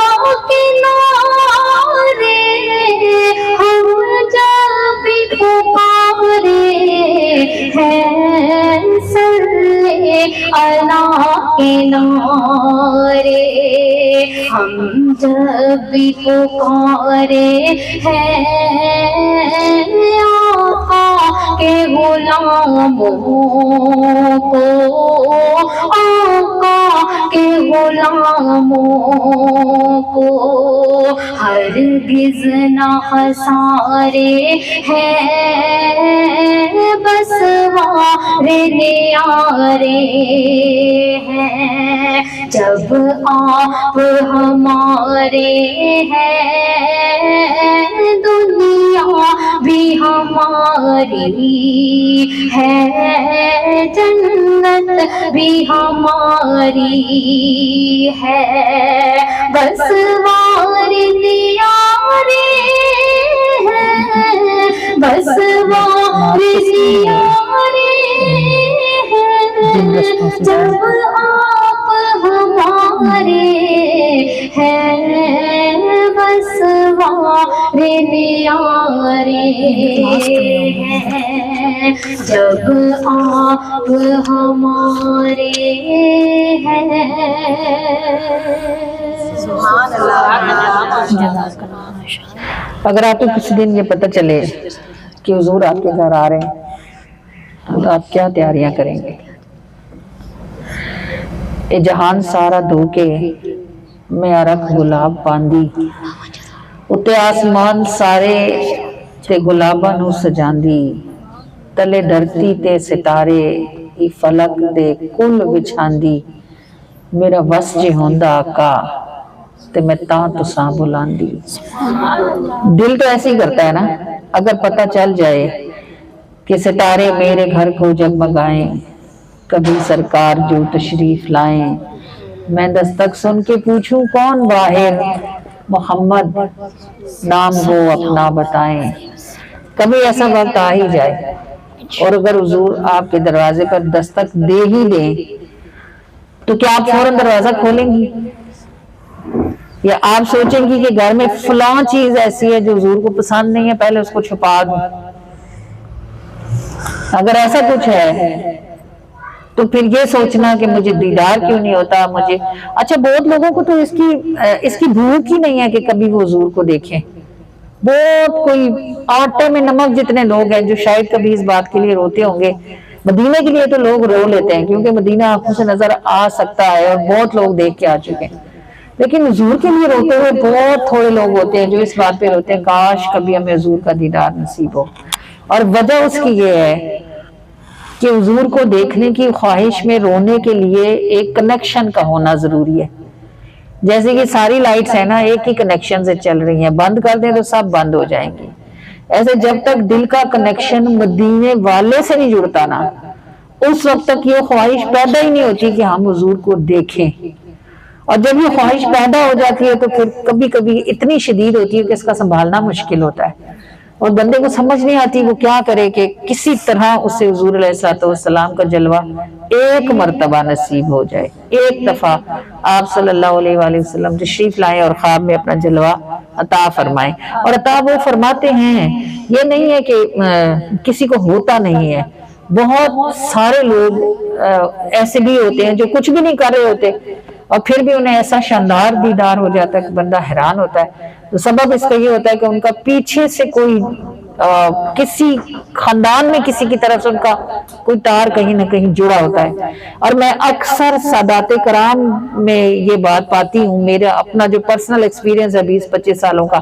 के नारे, हम जब पुकारे हैं सल्ले अला के नारे, हम जब पुकारे हैं आका के गुलामों को, आका के गुलामों को हरगिज़ न खसारे हैं, बस वारे न्यारे हैं। जब आप हमारे हैं दुनिया भी हमारी है, जन्नत भी हमारी है, बस वारे न्यारे हैं, बस वारे न्यारे हैं। जब आप हमारे न्यारे हैं जब आप हमारे हैं। अगर आपको किसी दिन ये पता चले कि हुजूर आपके घर आ रहे हैं तो आप क्या तैयारियां करेंगे? ए जहान सारा धोके मैं अरख गुलाब पांदी, उत्ते आसमान सारे ते गुलाबां नू सजांदी, तले धरती ते सितारे ई फलक दे कुल विछांदी, मेरा वस जे होंदा आका ते मैं तां तुसां बुलांदी। दिल तो ऐसे ही करता है ना, अगर पता चल जाए कि सितारे मेरे घर को जगमगाएं, कभी सरकार जो तशरीफ लाएं, मैं दस्तक सुन के पूछूं कौन बाहर, मोहम्मद नाम वो अपना बताएं। कभी ऐसा वक्त आ ही जाए और अगर हुजूर आपके दरवाजे पर दस्तक दे ही दें तो क्या आप फौरन दरवाजा खोलेंगी या आप सोचेंगी कि घर में फलां चीज ऐसी है जो हुजूर को पसंद नहीं है, पहले उसको छुपा दूं? अगर ऐसा कुछ है तो फिर ये सोचना कि मुझे दीदार क्यों नहीं होता, मुझे अच्छा। बहुत लोगों को तो इसकी भूख ही नहीं है कि कभी वो हुजूर को देखें। बहुत कोई आटे में नमक जितने लोग हैं जो शायद कभी इस बात के लिए रोते होंगे। मदीने के लिए तो लोग रो लेते हैं क्योंकि मदीना आंखों से नजर आ सकता है और बहुत लोग देख के आ चुके हैं, लेकिन हुजूर के लिए रोते हुए बहुत थोड़े लोग होते हैं जो इस बात पे रोते हैं काश कभी हमें हुजूर का दीदार नसीब हो। और वजह उसकी ये है कि हुजूर को देखने की ख्वाहिश में रोने के लिए एक कनेक्शन का होना जरूरी है। जैसे कि सारी लाइट्स है ना एक ही कनेक्शन से चल रही हैं, बंद कर दें तो सब बंद हो जाएंगी। ऐसे जब तक दिल का कनेक्शन मदीने वाले से नहीं जुड़ता ना, उस वक्त तक ये ख्वाहिश पैदा ही नहीं होती कि हम हुजूर को देखें। और जब ये ख्वाहिश पैदा हो जाती है तो फिर कभी कभी इतनी शदीद होती है कि इसका संभालना मुश्किल होता है और बंदे को समझ नहीं आती वो क्या करे कि किसी तरह उससे हुजूर अलैहिस्सलाम का जलवा एक मर्तबा नसीब हो जाए। एक दफा आप सल्लल्लाहु अलैहि वसल्लम तशरीफ लाएं और ख्वाब में अपना जलवा अता फरमाएं। और अता वो फरमाते हैं, ये नहीं है कि किसी को होता नहीं है। बहुत सारे लोग ऐसे भी होते हैं जो कुछ भी नहीं कर रहे होते और फिर भी उन्हें ऐसा शानदार दीदार हो जाता है कि बंदा हैरान होता है। तो सबब इसका ये होता है कि उनका पीछे से कोई किसी खानदान में किसी की तरफ से उनका कोई तार कहीं ना कहीं जुड़ा होता है। और मैं अक्सर सादाते कराम में ये बात पाती हूँ, मेरा अपना जो पर्सनल एक्सपीरियंस है 20-25 सालों का,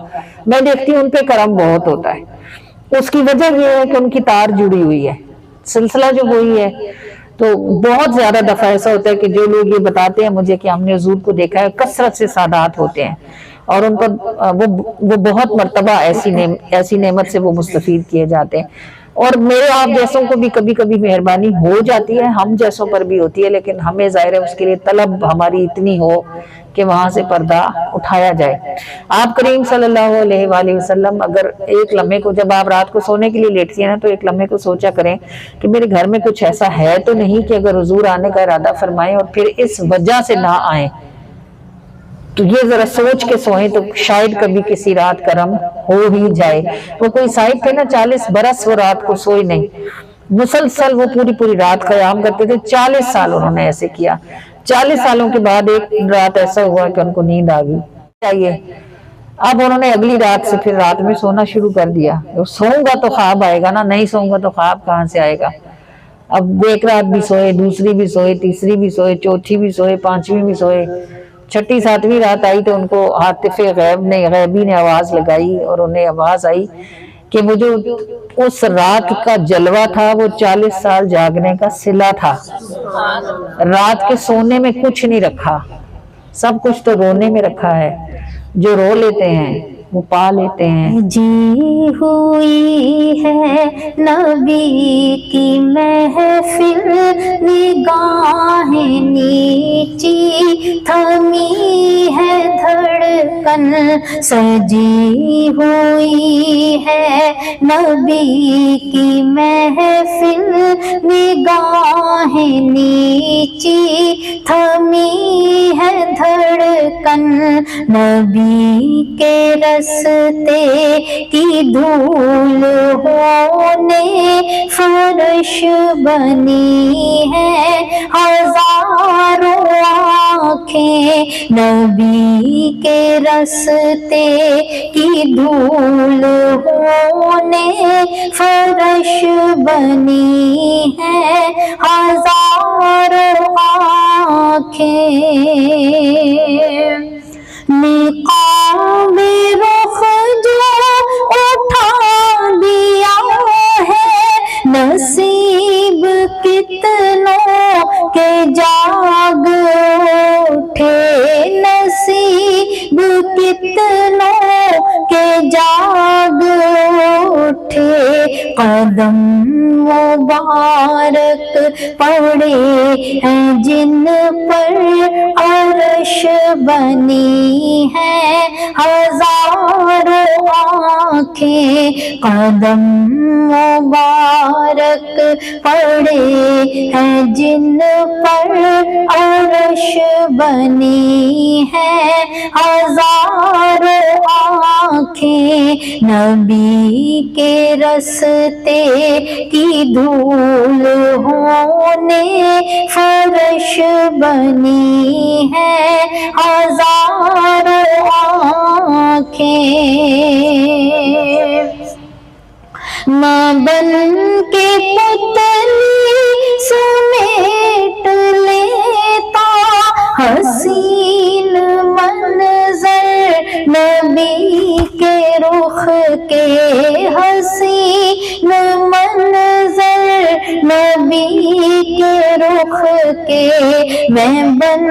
मैं देखती हूँ उन पे करम बहुत होता है। उसकी वजह ये है कि उनकी तार जुड़ी हुई है, सिलसिला जो वही है। तो बहुत ज्यादा दफा ऐसा होता है कि जो लोग ये बताते हैं मुझे कि हमने हुजूर को देखा है, कसरत से सादात होते हैं और उन पर वो बहुत मर्तबा ऐसी नेमत से वो मुस्तफीद किए जाते हैं। और मेरे आप जैसों को भी कभी कभी मेहरबानी हो जाती है, हम जैसों पर भी होती है, लेकिन हमें जाहिर है उसके लिए तलब हमारी इतनी हो कि वहां से पर्दा उठाया जाए। आप करीम सल्लल्लाहु अलैहि वसल्लम अगर एक लम्हे को, जब आप रात को सोने के लिए लेटती है ना, तो एक लम्हे को सोचा करें कि मेरे घर में कुछ ऐसा है तो नहीं कि अगर हुजूर आने का इरादा फरमाएं और फिर इस वजह से ना आए। तो ये जरा सोच के सोएं तो शायद कभी किसी रात करम हो ही जाए। वो कोई साहिब थे ना 40 बरस वो रात को सोए नहीं, मुसलसल वो पूरी रात क़याम करते थे। 40 साल उन्होंने ऐसे किया। 40 सालों के बाद एक रात ऐसा हुआ कि उनको नींद आ गई चाहिए। अब उन्होंने अगली रात से फिर रात में सोना शुरू कर दिया। सोऊंगा तो ख्वाब आएगा ना, नहीं सोऊंगा तो ख्वाब कहाँ से आएगा। अब एक रात भी सोए, दूसरी भी सोए, तीसरी भी सोए, चौथी भी सोए, पांचवी भी सोए, छठी सातवीं रात आई तो उनको आतिफे गैबी ने आवाज लगाई और उन्हें आवाज आई कि वो जो उस रात का जलवा था वो 40 साल जागने का सिला था। रात के सोने में कुछ नहीं रखा, सब कुछ तो रोने में रखा है। जो रो लेते हैं वो पा लेते हैं। जी हुई है नबी की महफिल, निगाहें नीची थमी है धड़कन, सजी हुई है नबी की महफिल, निगाहें नीची थमी है धड़कन, नबी के रस्ते की धूल होने फर्श बनी है हजारों आँखें नबी के रस्ते की धूल होने फर्श बनी है हजारों आँखें निकाबे रुख जो उठा दिया है नसीब कितनों के जाग उठे नसीब कितनों के जाग उठे कदम मुबारक पड़े हैं जिन पर अर्श बनी है हजारों आँखें कदम मुबारक पड़े हैं जिन पर अर्श बनी है हजारों आँखें नबी के रस्ते की धूल होने फर्श बनी है हजारों आँखें माँ बन के पुतली समेट लेता हसीन मंजर नबी के रुख के हसीन मंजर नबी के रुख के मैं बन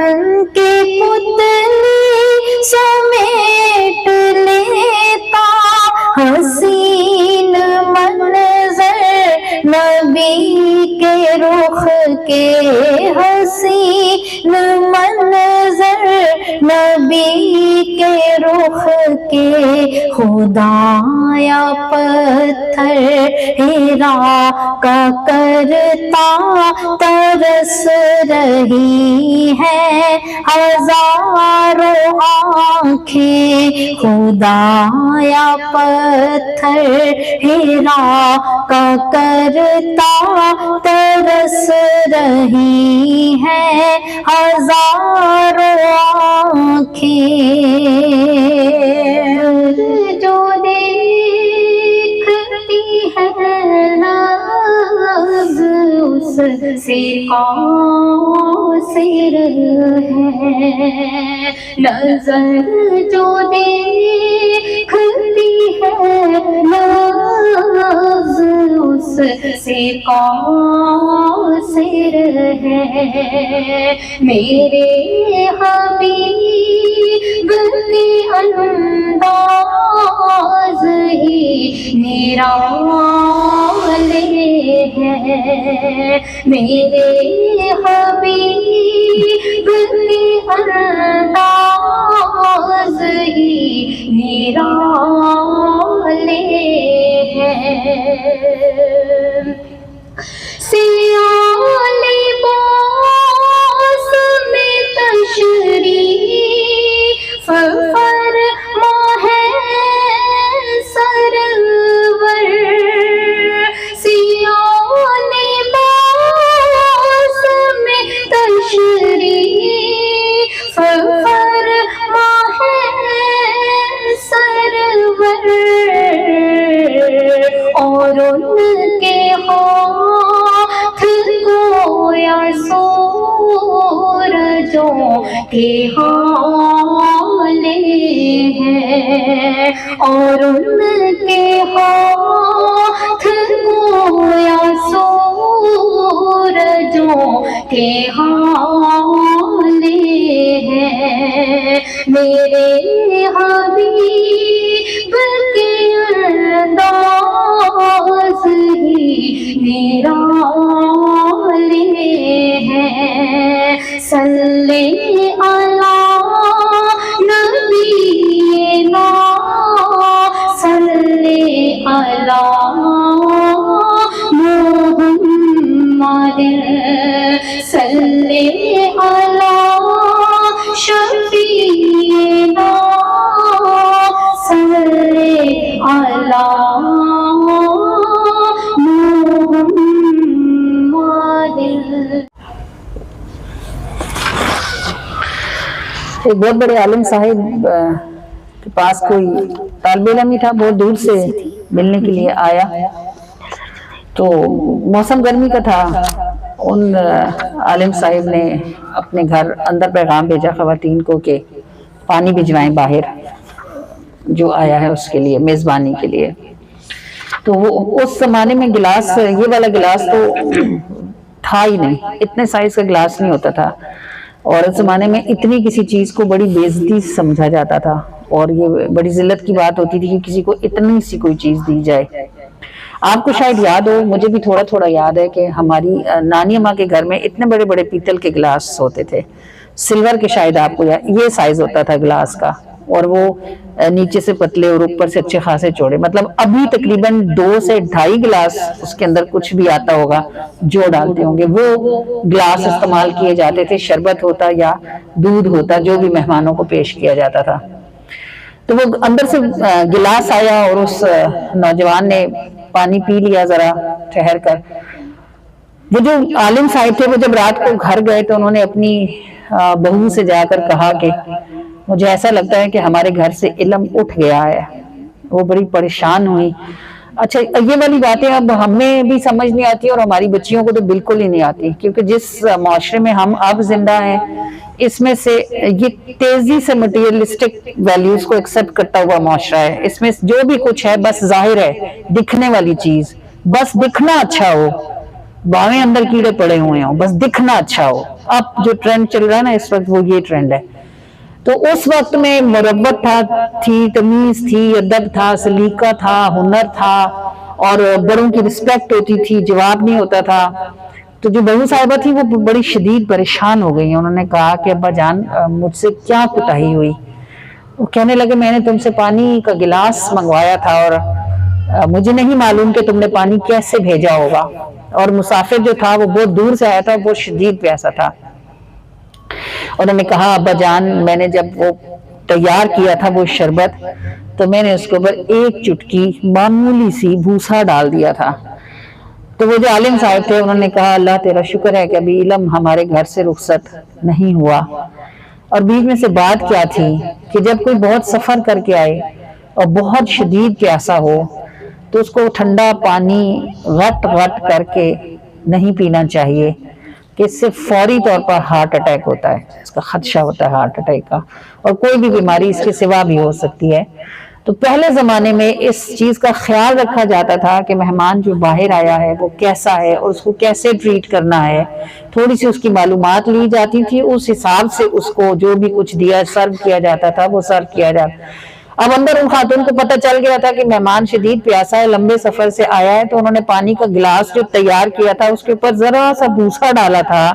के पुतली समेट लेता हसीन मंजर नबी के रुख के हसीन मंजर नबी के रुख के खुदाया पत्थर हेरा का करता तरस रही है हजारों आँखें खुदाया पत्थर हेरा का करता तरस रही है हजारों आँखें जो देखती है नाज़ उससे कासिर है नजर जो देखती है नाज़ उससे कासिर है मेरे हबीब के अंदाज ही निराले हैं मेरे हबीब के अंदाज ही निराले हैं सियाले बास में तशरीफ फरमा है सरवर सियाले बास में तशरीफ फरमा है सरवर और उनके हाथ गोया सूरजों के हाले हैं और उनके हाथ गोया सूरजों के हाले हैं मेरे हबीब के अंदाज ही निराले हैं सल्ले अला नबीना सल्ले अला मुहम्मद सल्ले अला शफीना सल्ले तो बहुत बड़े आलिम साहिब के पास कोई तालिब इल्म ही था, बहुत दूर से मिलने के लिए आया। तो मौसम गर्मी का था। उन आलिम साहिब ने अपने घर अंदर पैगाम भेजा ख़वातीन को कि पानी भिजवाएं बाहर, जो आया है उसके लिए, मेज़बानी के लिए। तो वो उस ज़माने में गिलास, ये वाला गिलास तो था ही नहीं, इतने साइज का गिलास नहीं होता था, और उस ज़माने में इतनी किसी चीज़ को बड़ी बेइज्जती समझा जाता था, और ये बड़ी जिल्लत की बात होती थी कि किसी को इतनी सी कोई चीज़ दी जाए। आपको शायद याद हो, मुझे भी थोड़ा थोड़ा याद है कि हमारी नानी अम्मा के घर में इतने बड़े बड़े पीतल के गिलास होते थे, सिल्वर के, शायद आपको ये साइज होता था गिलास का, और वो नीचे से पतले और ऊपर से अच्छे खासे चौड़े। मतलब अभी तकरीबन 2 से 2.5 गिलास उसके अंदर कुछ भी आता होगा जो डालते होंगे, वो गिलास इस्तेमाल किए जाते थे। शरबत होता या दूध होता, जो भी मेहमानों को पेश किया जाता था। तो वो अंदर से गिलास आया और उस नौजवान ने पानी पी लिया जरा ठहर कर। वो जो आलिम साहिब थे, वो जब रात को घर गए तो उन्होंने अपनी बहू से जाकर कहा कि मुझे ऐसा लगता है कि हमारे घर से इल्म उठ गया है। वो बड़ी परेशान हुई। अच्छा, ये वाली बातें अब हमें भी समझ नहीं आती और हमारी बच्चियों को तो बिल्कुल ही नहीं आती, क्योंकि जिस माशरे में हम अब जिंदा हैं, इसमें से ये तेजी से मटीरियलिस्टिक वैल्यूज को एक्सेप्ट करता हुआ माशरा है। इसमें जो भी कुछ है बस जाहिर है, दिखने वाली चीज, बस दिखना अच्छा हो, बावें अंदर कीड़े पड़े हुए हों, बस दिखना अच्छा हो। अब जो ट्रेंड चल रहा है ना इस वक्त, वो ये ट्रेंड है। तो उस वक्त में मुरब्बत थी, तमीज थी, अदब था, सलीका था, हुनर था, और बड़ों की रिस्पेक्ट होती थी, जवाब नहीं होता था। तो जो बहू साहिबा थी वो बड़ी शदीद परेशान हो गई। उन्होंने कहा कि अब्बा जान, मुझसे क्या कुताही हुई? वो कहने लगे, मैंने तुमसे पानी का गिलास मंगवाया था और मुझे नहीं मालूम कि तुमने पानी कैसे भेजा होगा, और मुसाफिर जो था वो बहुत दूर से आया था, बहुत शदीद प्यासा था। उन्होंने कहा, अब्बा जान, मैंने जब वो तैयार किया था वो शरबत, तो मैंने उसके ऊपर एक चुटकी मामूली सी भूसा डाल दिया था। तो वो जो आलिम साहब थे उन्होंने कहा, अल्लाह तेरा शुक्र है कि अभी इल्म हमारे घर से रुखसत नहीं हुआ। और बीच में से बात क्या थी कि जब कोई बहुत सफर करके आए और बहुत शदीद प्यासा हो, तो उसको ठंडा पानी घट घट करके नहीं पीना चाहिए, कि इससे फौरी तौर पर हार्ट अटैक होता है, इसका खदशा होता है हार्ट अटैक का, और कोई भी बीमारी इसके सिवा भी हो सकती है। तो पहले ज़माने में इस चीज़ का ख्याल रखा जाता था कि मेहमान जो बाहर आया है वो कैसा है और उसको कैसे ट्रीट करना है। थोड़ी सी उसकी मालूमात ली जाती थी, उस हिसाब से उसको जो भी कुछ दिया सर्व किया जाता था वो सर्व किया जाता। अब अंदर उन खातून को पता चल गया था कि मेहमान शदीद प्यासा है, लंबे सफर से आया है, तो उन्होंने पानी का गिलास जो तैयार किया था उसके ऊपर जरा सा भूसा डाला था,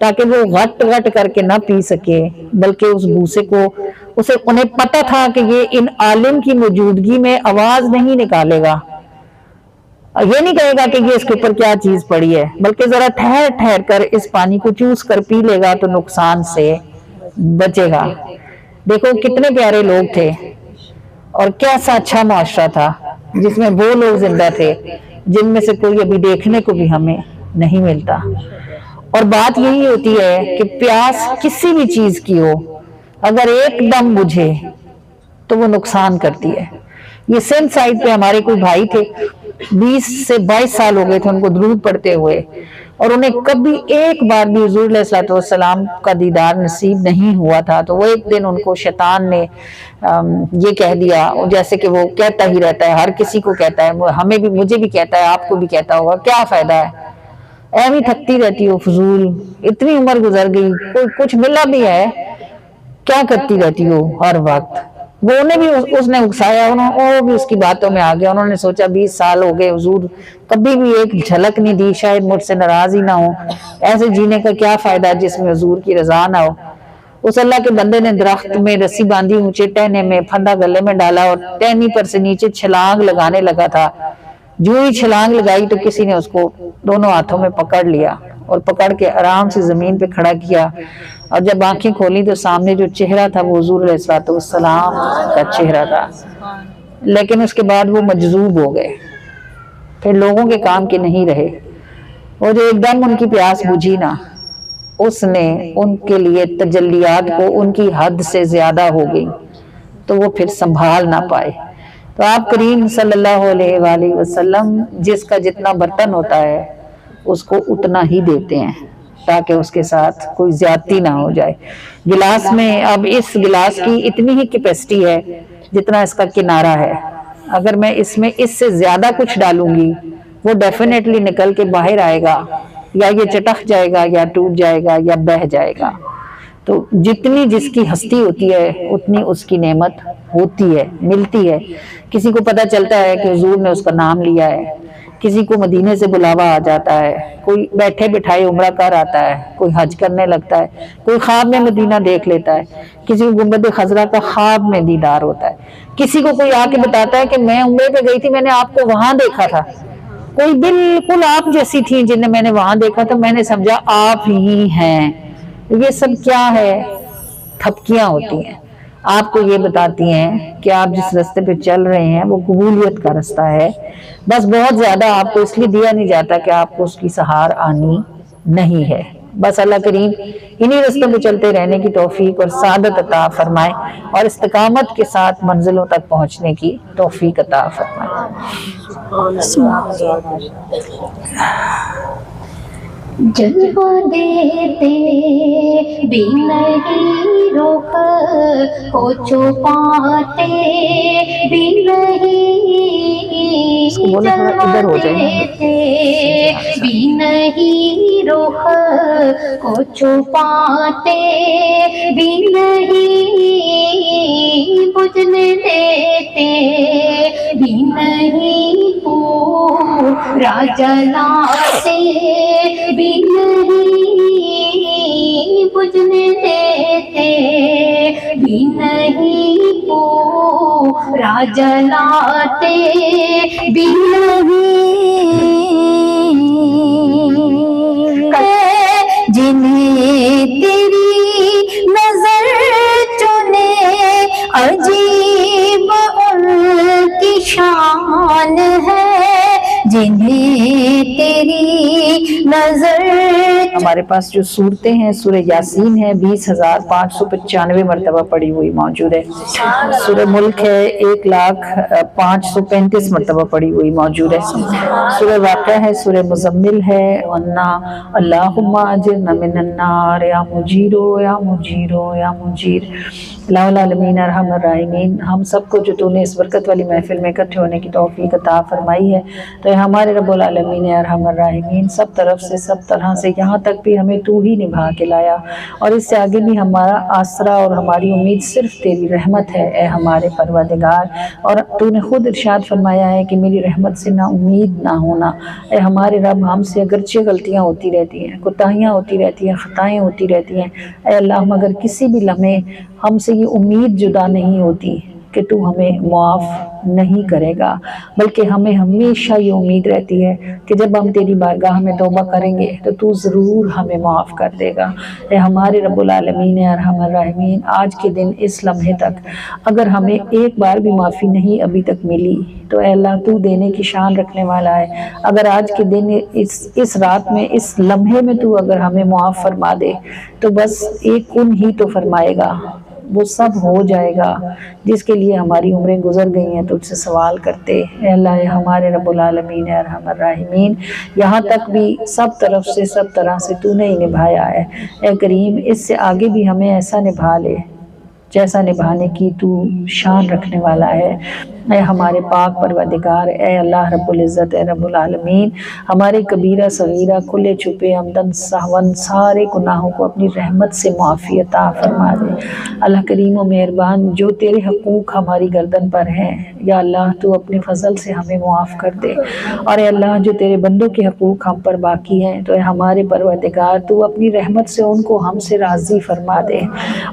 ताकि वो घट घट करके ना पी सके, बल्कि उस भूसे को उन्हें पता था कि ये इन आलिम की मौजूदगी में आवाज नहीं निकालेगा, ये नहीं कहेगा कि ये इसके ऊपर क्या चीज पड़ी है, बल्कि जरा ठहर ठहर कर इस पानी को चूस कर पी लेगा तो नुकसान से बचेगा। देखो कितने प्यारे लोग थे और कैसा अच्छा मुआशरा था जिसमें वो लोग जिंदा थे जिनमें से कोई अभी देखने को भी हमें नहीं मिलता। और बात यही होती है कि प्यास किसी भी चीज की हो, अगर एकदम बुझे तो वो नुकसान करती है। ये सिंध साइड पे हमारे कोई भाई थे, 20 से 22 साल हो गए थे उनको दुरूद पढ़ते हुए, और उन्हें कभी एक बार भी हुजूर अलैहि सलाम का दीदार नसीब नहीं हुआ था। तो वो एक दिन उनको शैतान ने ये कह दिया, जैसे कि वो कहता ही रहता है, हर किसी को कहता है, हमें भी, मुझे भी कहता है, आपको भी कहता होगा, क्या फायदा है, ऐवी थकती रहती हो फजूल, इतनी उम्र गुजर गई, कोई कुछ मिला भी है, क्या करती रहती हो हर वक्त। वो उन्हें भी उसने उकसाया, वो भी उसकी बातों में आ गया। उन्होंने सोचा 20 साल हो गए, हुजूर कभी भी एक झलक नहीं दी, शायद मुझसे नाराज ही ना हो, ऐसे जीने का क्या फायदा जिसमें हुजूर की रजा ना हो। उस अल्लाह के बंदे ने दरख्त में रस्सी बांधी, ऊंचे टहने में फंदा गले में डाला और टहनी पर से नीचे छलांग लगाने लगा था। जो ही छलांग लगाई तो किसी ने उसको दोनों हाथों में पकड़ लिया और पकड़ के आराम से जमीन पे खड़ा किया, और जब आंखें खोली तो सामने जो चेहरा था वो हुजूर अलैहिस्सलाम का चेहरा था। लेकिन उसके बाद वो मजजूब हो गए, फिर लोगों के काम के नहीं रहे। वो जो एकदम उनकी प्यास बुझी ना, اس نے ان کے لیے تجلیات کو ان کی حد سے زیادہ ہو گئی تو وہ پھر سنبھال نہ پائے. تو آپ کریم صلی اللہ علیہ وآلہ وسلم جس کا جتنا برتن ہوتا ہے اس کو اتنا ہی دیتے ہیں تاکہ اس کے ساتھ کوئی زیادتی نہ ہو جائے. گلاس میں اب اس گلاس کی اتنی ہی کیپیسٹی ہے جتنا اس کا کنارہ ہے. اگر میں اس میں اس سے زیادہ کچھ ڈالوں گی وہ ڈیفینیٹلی نکل کے باہر آئے گا، یا یہ چٹک جائے گا یا ٹوٹ جائے گا یا بہہ جائے گا. تو جتنی جس کی ہستی ہوتی ہے اتنی اس کی نعمت ہوتی ہے، ملتی ہے. کسی کو پتہ چلتا ہے کہ حضور نے اس کا نام لیا ہے، کسی کو مدینے سے بلاوا آ جاتا ہے، کوئی بیٹھے بٹھائے عمرہ کر آتا ہے، کوئی حج کرنے لگتا ہے، کوئی خواب میں مدینہ دیکھ لیتا ہے، کسی کو گنبد خضرا کا خواب میں دیدار ہوتا ہے، کسی کو کوئی آ کے بتاتا ہے کہ میں عمرے پہ گئی تھی، میں نے آپ کو وہاں دیکھا تھا، کوئی بالکل آپ جیسی تھی جنہیں میں نے وہاں دیکھا تھا، میں نے سمجھا آپ ہی ہیں. یہ سب کیا ہے؟ تھپکیاں ہوتی ہیں. آپ کو یہ بتاتی ہیں کہ آپ جس راستے پہ چل رہے ہیں وہ قبولیت کا رستہ ہے. بس بہت زیادہ آپ کو اس لیے دیا نہیں جاتا کہ آپ کو اس کی سہار آنی نہیں ہے. بس اللہ کریم انہی رستوں پہ چلتے رہنے کی توفیق اور سعادت عطا فرمائے اور استقامت کے ساتھ منزلوں تک پہنچنے کی توفیق عطا فرمائے. جلوہ دیتے بھی نہیں، رخ کو چھپاتے بھی نہیں، جلوہ دیتے بھی نہیں، رخ کو چھپاتے بھی نہیں، بجھنے دیتے بھی نہیں، پورا جلاتے بھی نہیں، بجھنے دیتے بھی نہیں، پورا جلاتے بھی نہیں. جنہیں تیری نظر چنے عجیب ان کی شان ہے، جنہیں تیری نظر. ہمارے پاس جو صورتیں ہیں سورہ یاسین ہے 20,595 مرتبہ پڑھی ہوئی موجود ہے. سورہ ملک ہے 1,05,35 مرتبہ پڑھی ہوئی موجود ہے. سورہ واقعہ ہے، سورہ مزمل ہے، وَنَّا اللہم اجرنا من النار یا مجیرو یا مجیرو یا مجیر. اللہ العالمین ارحم الراحمین، ہم سب کو جو تو نے اس برکت والی محفل میں اکٹھے ہونے کی توفیق عطا فرمائی ہے تو اے ہمارے رب العالمین ارحم الراحمین، سب طرف سے سب طرح سے یہاں تک بھی ہمیں تو ہی نبھا کے لایا اور اس سے آگے بھی ہمارا آسرا اور ہماری امید صرف تیری رحمت ہے اے ہمارے پروردگار. اور تو نے خود ارشاد فرمایا ہے کہ میری رحمت سے نا امید نہ ہونا. اے ہمارے رب، ہم سے اگرچہ غلطیاں ہوتی رہتی ہیں، کوتاہیاں ہوتی رہتی ہیں، خطائیں ہوتی رہتی ہیں، اے اللہ مگر کسی بھی لمحے ہم سے یہ امید جدا نہیں ہوتی کہ تو ہمیں معاف نہیں کرے گا، بلکہ ہمیں ہمیشہ یہ امید رہتی ہے کہ جب ہم تیری بارگاہ میں توبہ کریں گے تو تو ضرور ہمیں معاف کر دے گا. اے ہمارے رب العالمین ارحم الراحمین، آج کے دن اس لمحے تک اگر ہمیں ایک بار بھی معافی نہیں ابھی تک ملی تو اے اللہ تو دینے کی شان رکھنے والا ہے. اگر آج کے دن اس رات میں اس لمحے میں تو اگر ہمیں معاف فرما دے تو بس ایک کن ہی تو فرمائے گا، وہ سب ہو جائے گا جس کے لیے ہماری عمریں گزر گئی ہیں. تجھ سے سوال کرتے اے اللہ اے ہمارے رب العالمین ارحم الراحمین، یہاں تک بھی سب طرف سے سب طرح سے تو نے ہی نبھایا ہے. اے کریم اس سے آگے بھی ہمیں ایسا نبھا لے جیسا نبھانے کی تو شان رکھنے والا ہے. اے ہمارے پاک پروردگار، اے اللہ رب العزت، اے رب العالمین، ہمارے کبیرہ صغیرہ کھلے چھپے عمدن سہون سارے گناہوں کو اپنی رحمت سے معافی عطا فرما دے. اللہ کریم و مہربان، جو تیرے حقوق ہماری گردن پر ہیں یا اللہ تو اپنے فضل سے ہمیں معاف کر دے. اور اے اللہ جو تیرے بندوں کے حقوق ہم پر باقی ہیں تو اے ہمارے پروردگار تو اپنی رحمت سے ان کو ہم سے راضی فرما دے.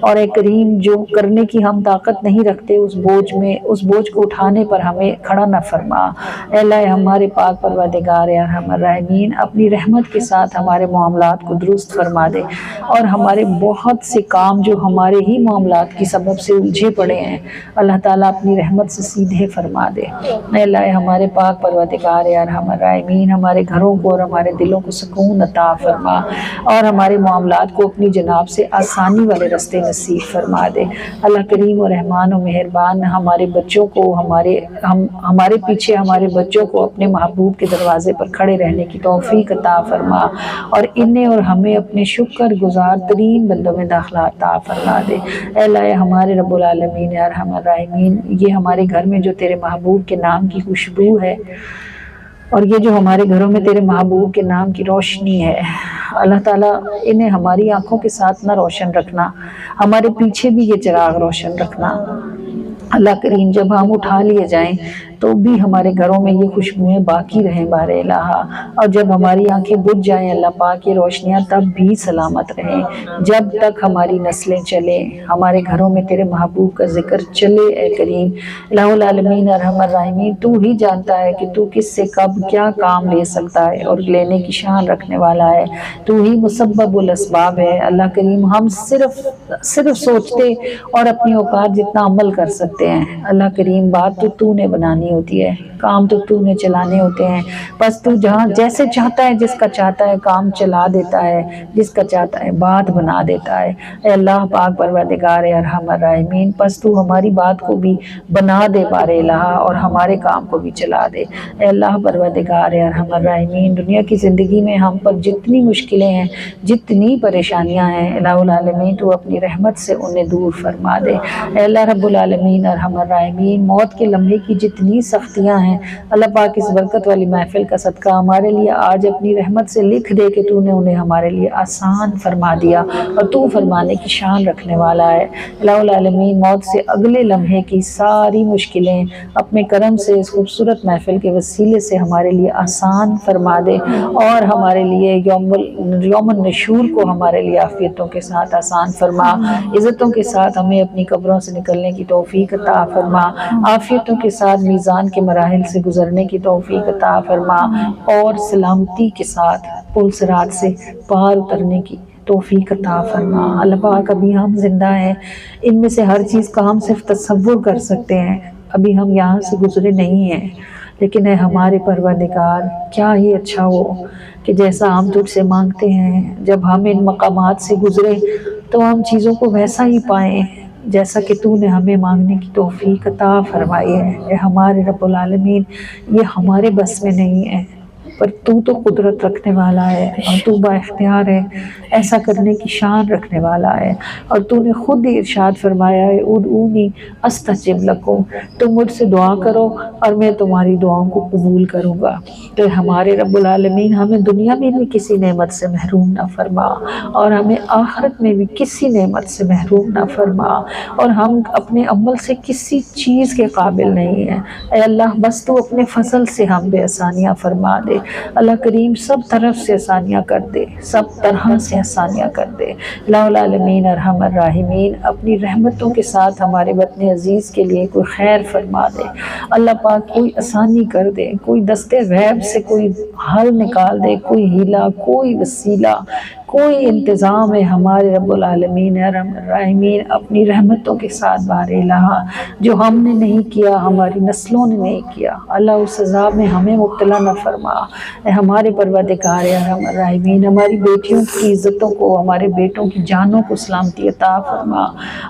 اور اے کریم جو کرنے کی ہم طاقت نہیں رکھتے اس بوجھ کو اٹھانے پر ہمیں کھڑا نہ فرما۔ اے اللہ ہمارے پاک پروردگار ارحم الراحمین اپنی رحمت کے ساتھ ہمارے معاملات کو درست فرما دے، اور ہمارے بہت سے کام جو ہمارے ہی معاملات کی سبب سے الجھے پڑے ہیں اللہ تعالیٰ اپنی رحمت سے سیدھے فرما دے۔ اے اللہ ہمارے پاک پروردگار ارحم الراحمین ہمارے گھروں کو اور ہمارے دلوں کو سکون عطا فرما، اور ہمارے معاملات کو اپنی جناب سے آسانی والے رستے نصیب فرما دے۔ اللہ کریم و رحمان و مہربان ہمارے بچوں کو ہمارے پیچھے ہمارے بچوں کو اپنے محبوب کے دروازے پر کھڑے رہنے کی توفیق عطا فرما، اور انہیں اور ہمیں اپنے شکر گزار ترین بندوں میں داخلہ عطا فرما دے۔ اے اللہ ہمارے رب العالمین ارحم الراحمین یہ ہمارے گھر میں جو تیرے محبوب کے نام کی خوشبو ہے، اور یہ جو ہمارے گھروں میں تیرے محبوب کے نام کی روشنی ہے، اللہ تعالیٰ انہیں ہماری آنکھوں کے ساتھ نہ روشن رکھنا، ہمارے پیچھے بھی یہ چراغ روشن رکھنا۔ اللہ کریم جب ہم اٹھا لیے جائیں تو بھی ہمارے گھروں میں یہ خوشبوئیں باقی رہیں بار الہ، اور جب ہماری آنکھیں بجھ جائیں اللہ پاک یہ روشنیاں تب بھی سلامت رہیں، جب تک ہماری نسلیں چلیں ہمارے گھروں میں تیرے محبوب کا ذکر چلے۔ اے کریم الہ العالمین ارحم الراحمین تو ہی جانتا ہے کہ تو کس سے کب کیا کام لے سکتا ہے اور لینے کی شان رکھنے والا ہے، تو ہی مسبب الاسباب ہے۔ اللہ کریم ہم صرف سوچتے اور اپنی اوقات جتنا عمل کر سکتے ہیں، اللہ کریم بات تو نے بنانی ہوتی ہے، کام تو نے چلانے ہوتے ہیں، بس تو جہاں جیسے چاہتا ہے جس کا چاہتا ہے کام چلا دیتا ہے، جس کا چاہتا ہے بات بنا دیتا ہے۔ اے اللہ پاک پروردگار ارحم الراحمین بس تو ہماری بات کو بھی بنا دے بار الہ، اور ہمارے کام کو بھی چلا دے۔ اے اللہ پروردگار ارحم الراحمین دنیا کی زندگی میں ہم پر جتنی مشکلیں ہیں، جتنی پریشانیاں ہیں، الہ العالمین تو اپنی رحمت سے انہیں دور فرما دے۔ اے اللہ رب العالمین ارحم الراحمین موت کے لمحے کی جتنی سختیاں ہیں اللہ پاک اس برکت والی محفل کا صدقہ ہمارے لیے آج اپنی رحمت سے لکھ دے کہ تو نے انہیں ہمارے لیے آسان فرما دیا، اور تو فرمانے کی شان رکھنے والا ہے۔ الہ العالمین موت سے اگلے لمحے کی ساری مشکلیں اپنے کرم سے اس خوبصورت محفل کے وسیلے سے ہمارے لیے آسان فرما دے، اور ہمارے لیے یوم النشور کو ہمارے لیے عافیتوں کے ساتھ آسان فرما، عزتوں کے ساتھ ہمیں اپنی قبروں سے نکلنے کی توفیق عطا فرما، عافیتوں کے ساتھ میزان کے مراحل سے گزرنے کی توفیق عطا فرما، اور سلامتی کے ساتھ پل صراط سے پار اترنے کی توفیق عطا فرما۔ اللہ پاک ابھی ہم زندہ ہیں، ان میں سے ہر چیز کا ہم صرف تصور کر سکتے ہیں، ابھی ہم یہاں سے گزرے نہیں ہیں، لیکن اے ہمارے پروردگار کیا ہی اچھا ہو کہ جیسا ہم تجھ سے مانگتے ہیں جب ہم ان مقامات سے گزرے تو ہم چیزوں کو ویسا ہی پائیں جیسا کہ تو نے ہمیں مانگنے کی توفیق عطا فرمائی ہے۔ اے ہمارے رب العالمین یہ ہمارے بس میں نہیں ہے، پر تو قدرت رکھنے والا ہے، اور تو با اختیار ہے، ایسا کرنے کی شان رکھنے والا ہے، اور تو نے خود ہی ارشاد فرمایا ہے ادعونی استجب لکم، تم مجھ سے دعا کرو اور میں تمہاری دعاؤں کو قبول کروں گا۔ تو ہمارے رب العالمین ہمیں دنیا میں بھی کسی نعمت سے محروم نہ فرما، اور ہمیں آخرت میں بھی کسی نعمت سے محروم نہ فرما، اور ہم اپنے عمل سے کسی چیز کے قابل نہیں ہیں۔ اے اللہ بس تو اپنے فضل سے ہم پہ آسانیاں فرما دے، اللہ کریم سب طرف سے آسانیاں کر دے، سب طرح سے آسانیاں کر دے۔ الہ العالمین ارحم الراحمین اپنی رحمتوں کے ساتھ ہمارے وطن عزیز کے لیے کوئی خیر فرما دے، اللہ پاک کوئی آسانی کر دے، کوئی دستے غیب سے کوئی حل نکال دے، کوئی ہیلا، کوئی وسیلہ، کوئی انتظام ہے ہمارے رب العالمین ارحم الراحمین اپنی رحمتوں کے ساتھ بار الہ جو ہم نے نہیں کیا، ہماری نسلوں نے نہیں کیا، اللہ اس عذاب میں ہمیں مبتلا نہ فرما۔ اے ہمارے پروردگار ارحم الراحمین ہماری بیٹیوں کی عزتوں کو، ہمارے بیٹوں کی جانوں کو سلامتی عطا فرما،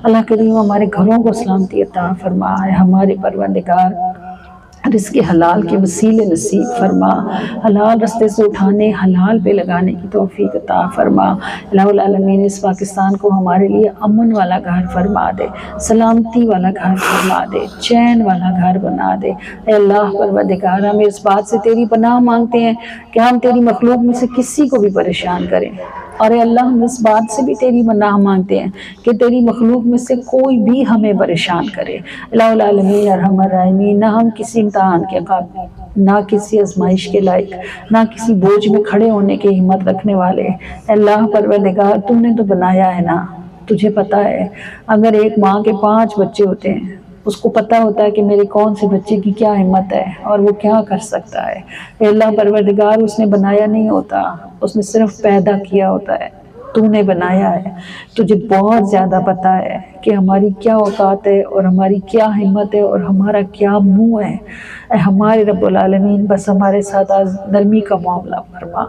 اللہ کریم ہمارے گھروں کو سلامتی عطا فرما۔ اے ہمارے پروردگار رزق حلال کے وسیلے نصیب فرما، حلال رستے سے اٹھانے حلال پہ لگانے کی توفیق عطا فرما۔ الہ العالمین اس پاکستان کو ہمارے لیے امن والا گھر فرما دے، سلامتی والا گھر فرما دے، چین والا گھر بنا دے۔ اے اللہ پروردگار ہم اس بات سے تیری پناہ مانگتے ہیں کہ ہم تیری مخلوق میں سے کسی کو بھی پریشان کریں، اور اے اللہ ہم اس بات سے بھی تیری پناہ مانگتے ہیں کہ تیری مخلوق میں سے کوئی بھی ہمیں پریشان کرے۔ الہ العالمین ارحم الراحمین نہ ہم کسی امتحان کے قابل، نہ کسی آزمائش کے لائق، نہ کسی بوجھ میں کھڑے ہونے کی ہمت رکھنے والے۔ اے اللہ پروردگار تو نے تو بنایا ہے نا، تجھے پتا ہے اگر ایک ماں کے 5 بچے ہوتے ہیں، اس کو پتہ ہوتا ہے کہ میرے کون سے بچے کی کیا ہمت ہے اور وہ کیا کر سکتا ہے۔ اے اللہ پروردگار، اس نے بنایا نہیں ہوتا، اس نے صرف پیدا کیا ہوتا ہے، تو نے بنایا ہے۔ تجھے بہت زیادہ پتہ ہے کہ ہماری کیا اوقات ہے اور ہماری کیا ہمت ہے اور ہمارا کیا منہ ہے۔ اے ہمارے رب العالمین، بس ہمارے ساتھ آج نرمی کا معاملہ فرما،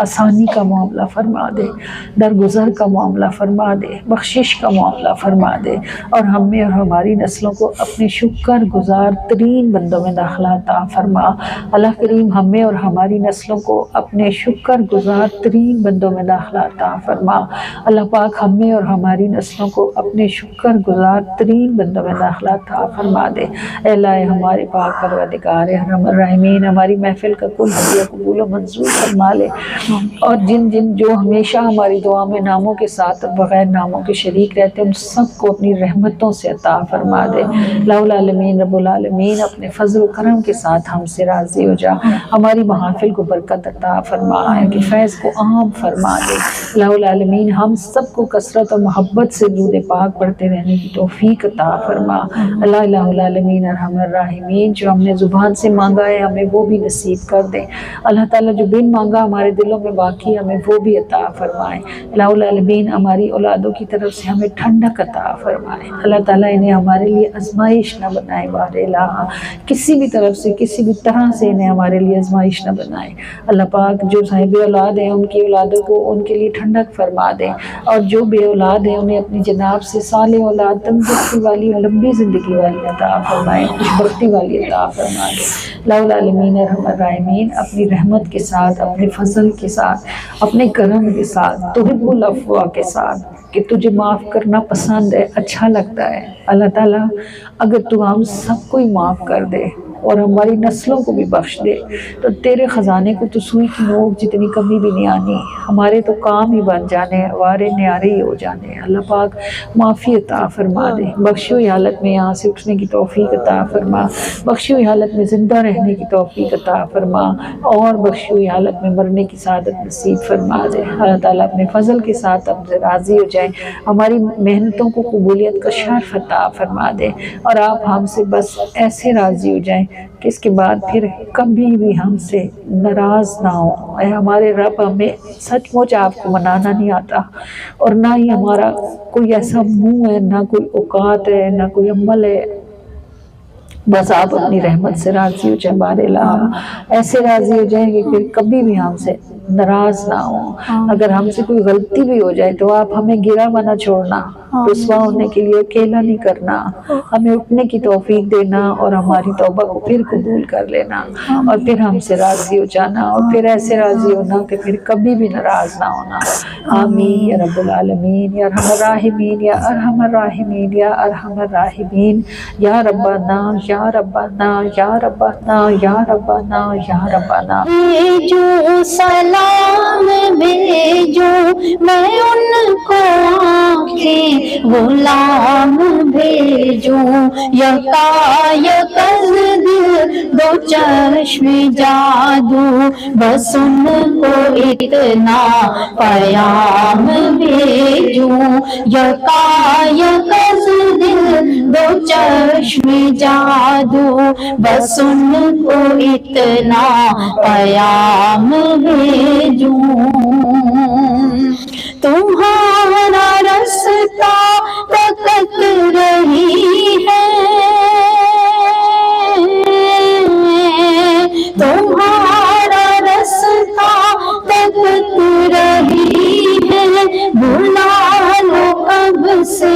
آسانی کا معاملہ فرما دے، درگزر کا معاملہ فرما دے، بخشش کا معاملہ فرما دے، اور ہمیں اور ہماری نسلوں کو اپنے شکر گزار ترین بندوں میں داخلہ عطا فرما۔ اللہ کریم ہمیں اور ہماری نسلوں کو اپنے شکر گزار ترین بندوں میں داخلہ عطا فرما۔ اللہ پاک ہمیں اور ہماری نسلوں کو اپنے شکر گزار ترین بندوں میں داخلہ عطا فرما دے۔ اے اللہ ہمارے پاک پروردگار ارحم الراحمین، ہماری محفل کا کل ہدیہ قبول و منظور فرما لے، اور جو ہمیشہ ہماری دعا میں ناموں کے ساتھ اور بغیر ناموں کے شریک رہتے ہیں، ان سب کو اپنی رحمتوں سے عطا فرما دے۔ اللہ العالمین رب العالمین اپنے فضل و کرم کے ساتھ ہم سے راضی ہو جا، ہماری محافل کو برکت عطا فرما، ان کے فیض کو عام فرما دے۔ اللہ العالمین ہم سب کو کثرت اور محبت سے درود پاک پڑھتے رہنے کی توفیق عطا فرما۔ اللہ العالمین ارحم الراحمین، جو ہم نے زبان سے مانگا ہے ہمیں وہ بھی نصیب کر دے۔ اللہ تعالیٰ جو بن مانگا ہمارے دلوں میں باقی ہمیں وہ بھی عطا فرمائے۔ اللہ العالمین ہماری اولادوں کی طرف سے ہمیں ٹھنڈک عطا فرمائے۔ اللہ تعالیٰ انہیں ہمارے لیے آزمائش نہ بنائے، بار الہ کسی بھی طرف سے کسی بھی طرح سے انہیں ہمارے لیے آزمائش نہ بنائے۔ اللہ پاک جو صاحب اولاد ہیں ان کی اولادوں کو ان کے لیے ٹھنڈک فرما دے، اور جو بے اولاد ہیں انہیں اپنی جناب سے صالح اولاد، تندرستی والی اور لمبی زندگی والی عطا فرمائے، خوشبختی والی عطا فرما دے۔ اللہ العالمین ارحم الراحمین اپنی رحمت کے ساتھ، اپنے فضل کے ساتھ، اپنے کرم کے ساتھ، تحب العفو کے ساتھ، کہ تجھے معاف کرنا پسند ہے، اچھا لگتا ہے۔ اللہ تعالیٰ اگر تو ہم سب کو ہی معاف کر دے اور ہماری نسلوں کو بھی بخش دے تو تیرے خزانے کو تو سوئی کی نوک جتنی کمی بھی نہیں آنی، ہمارے تو کام ہی بن جانے، وارے نیارے ہی ہو جانے۔ اللہ پاک معافی عطا فرما دے، بخشی ہوئی حالت میں یہاں سے اٹھنے کی توفیق عطا فرما، بخشی ہوئی حالت میں زندہ رہنے کی توفیق عطا فرما، اور بخشی ہوئی حالت میں مرنے کی سعادت نصیب فرما دے۔ اللہ تعالیٰ اپنے فضل کے ساتھ ہم سے راضی ہو جائیں، ہماری محنتوں کو قبولیت کا شرف عطا فرما دے، اور آپ ہم سے بس ایسے راضی ہو جائیں کہ اس کے بعد پھر کبھی بھی ہم سے ناراض نہ ہو۔ اے ہمارے رب، ہمیں سچ مچ آپ کو منانا نہیں آتا، اور نہ ہی ہمارا کوئی ایسا منہ ہے، نہ کوئی اوقات ہے، نہ کوئی عمل ہے، بس آپ اپنی رحمت سے راضی ہو جائیں، بار الہ ایسے راضی ہو جائیں کہ پھر کبھی بھی ہم سے ناراض نہ ہوں۔ اگر ہم سے کوئی غلطی بھی ہو جائے تو آپ ہمیں گرا بنا چھوڑنا، رسوا ہونے کے لیے اکیلا نہیں کرنا، ہمیں اٹھنے کی توفیق دینا اور ہماری توبہ کو پھر قبول کر لینا، اور پھر ہم سے راضی ہو جانا، اور پھر ایسے راضی ہونا کہ پھر کبھی بھی ناراض نہ ہونا۔ آمین یا رب العالمین یا ارحم الراحمین یا ارحم الراحمین یا ارحم الراحمین، یا ربنا یا ربنا یا ربنا یا ربنا یا ربنا۔ بھیجو سلام بھیجو میں ان کو آنکھیں غلام بھیجوں، یکایکز دل دو چشم جادو، بس ان کو اتنا پیام بھیجوں، یکایکز دل دو چشم جادو، بس ان کو اتنا پیام بھیجوں۔ تمہارا رستہ تکت رہی ہے، تمہارا رستہ تکت رہی ہے، بلا لو کب سے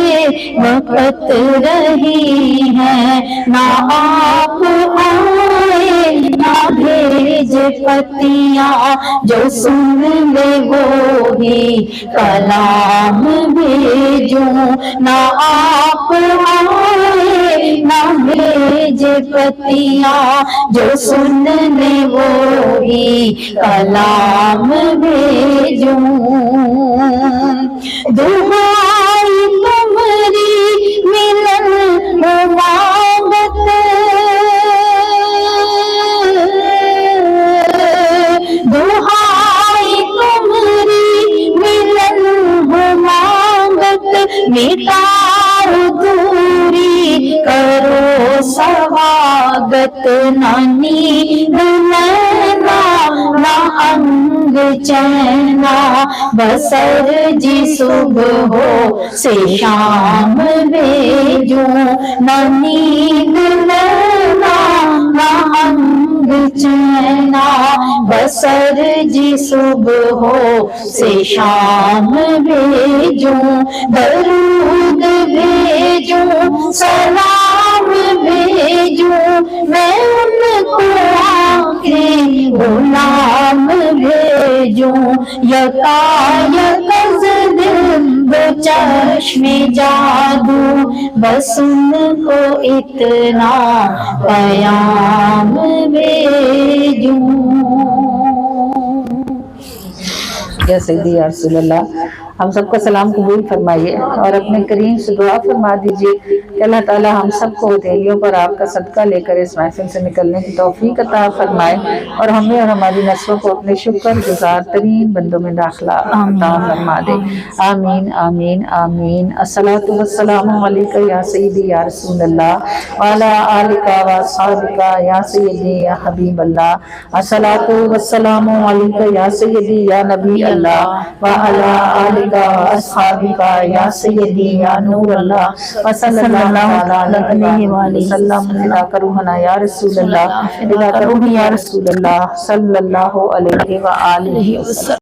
وقت رہی ہے، نہ آپ آئے نہ بھیج پتیاں، جو سن لے وہی کلام بھیجوں، نہ آپ آئے نہ بھیج پتیاں، جو سن لے وہی کلام بھیجوں۔ دعائی تمہاری ملن مبارک، دعائی تمہاری ملن مبارک، मिटाओ दूरी करो स्वागत ना नींद नैना ना अंग चैना बसर जी सुबह हो से शाम भेजूं ना नींद नैना ना अंग चैना बसर जी सुबह हो से शाम भेजूं दरूद भेजूं सलाम भेजूं मैं उनको आखिरी गुलाम भेजूं यकायक दिल दो चश्मे जादू बस उनको इतना प्याम भेजूं। या सैयदी या रसूल अल्लाह, हम सबका सलाम कबूल फरमाइए और अपने करीम से दुआ फरमा दीजिए कि अल्लाह ताला हम सबको हथेलियों पर आपका सदका लेकर इस महफिल से निकलने की तौफीक अता फरमाए और हमें और हमारी नस्लों को अपने शुक्र गुजार तरीन बंदों में दाखिला अता फरमा दे। आमीन आमीन आमीन। अस्सलातु वस्सलामु अलैका या सैयदी या रसूल अल्लाह व अला आलिका व अस्हाबिका या सैयदी या हबीब अल्लाह। अस्सलातु वस्सलामु अलैका या सैयदी या नबी अल्लाह व अला आलिका अस्हाबिका या सय्यदी या नूर अल्लाह व सल्लल्लाहु अलैहि वसल्लम। फिदा करूहना या रसूल अल्लाह, फिदा करूही या रसूल अल्लाह सल्लल्लाहु अलैहि व आलिहि वसल्लम।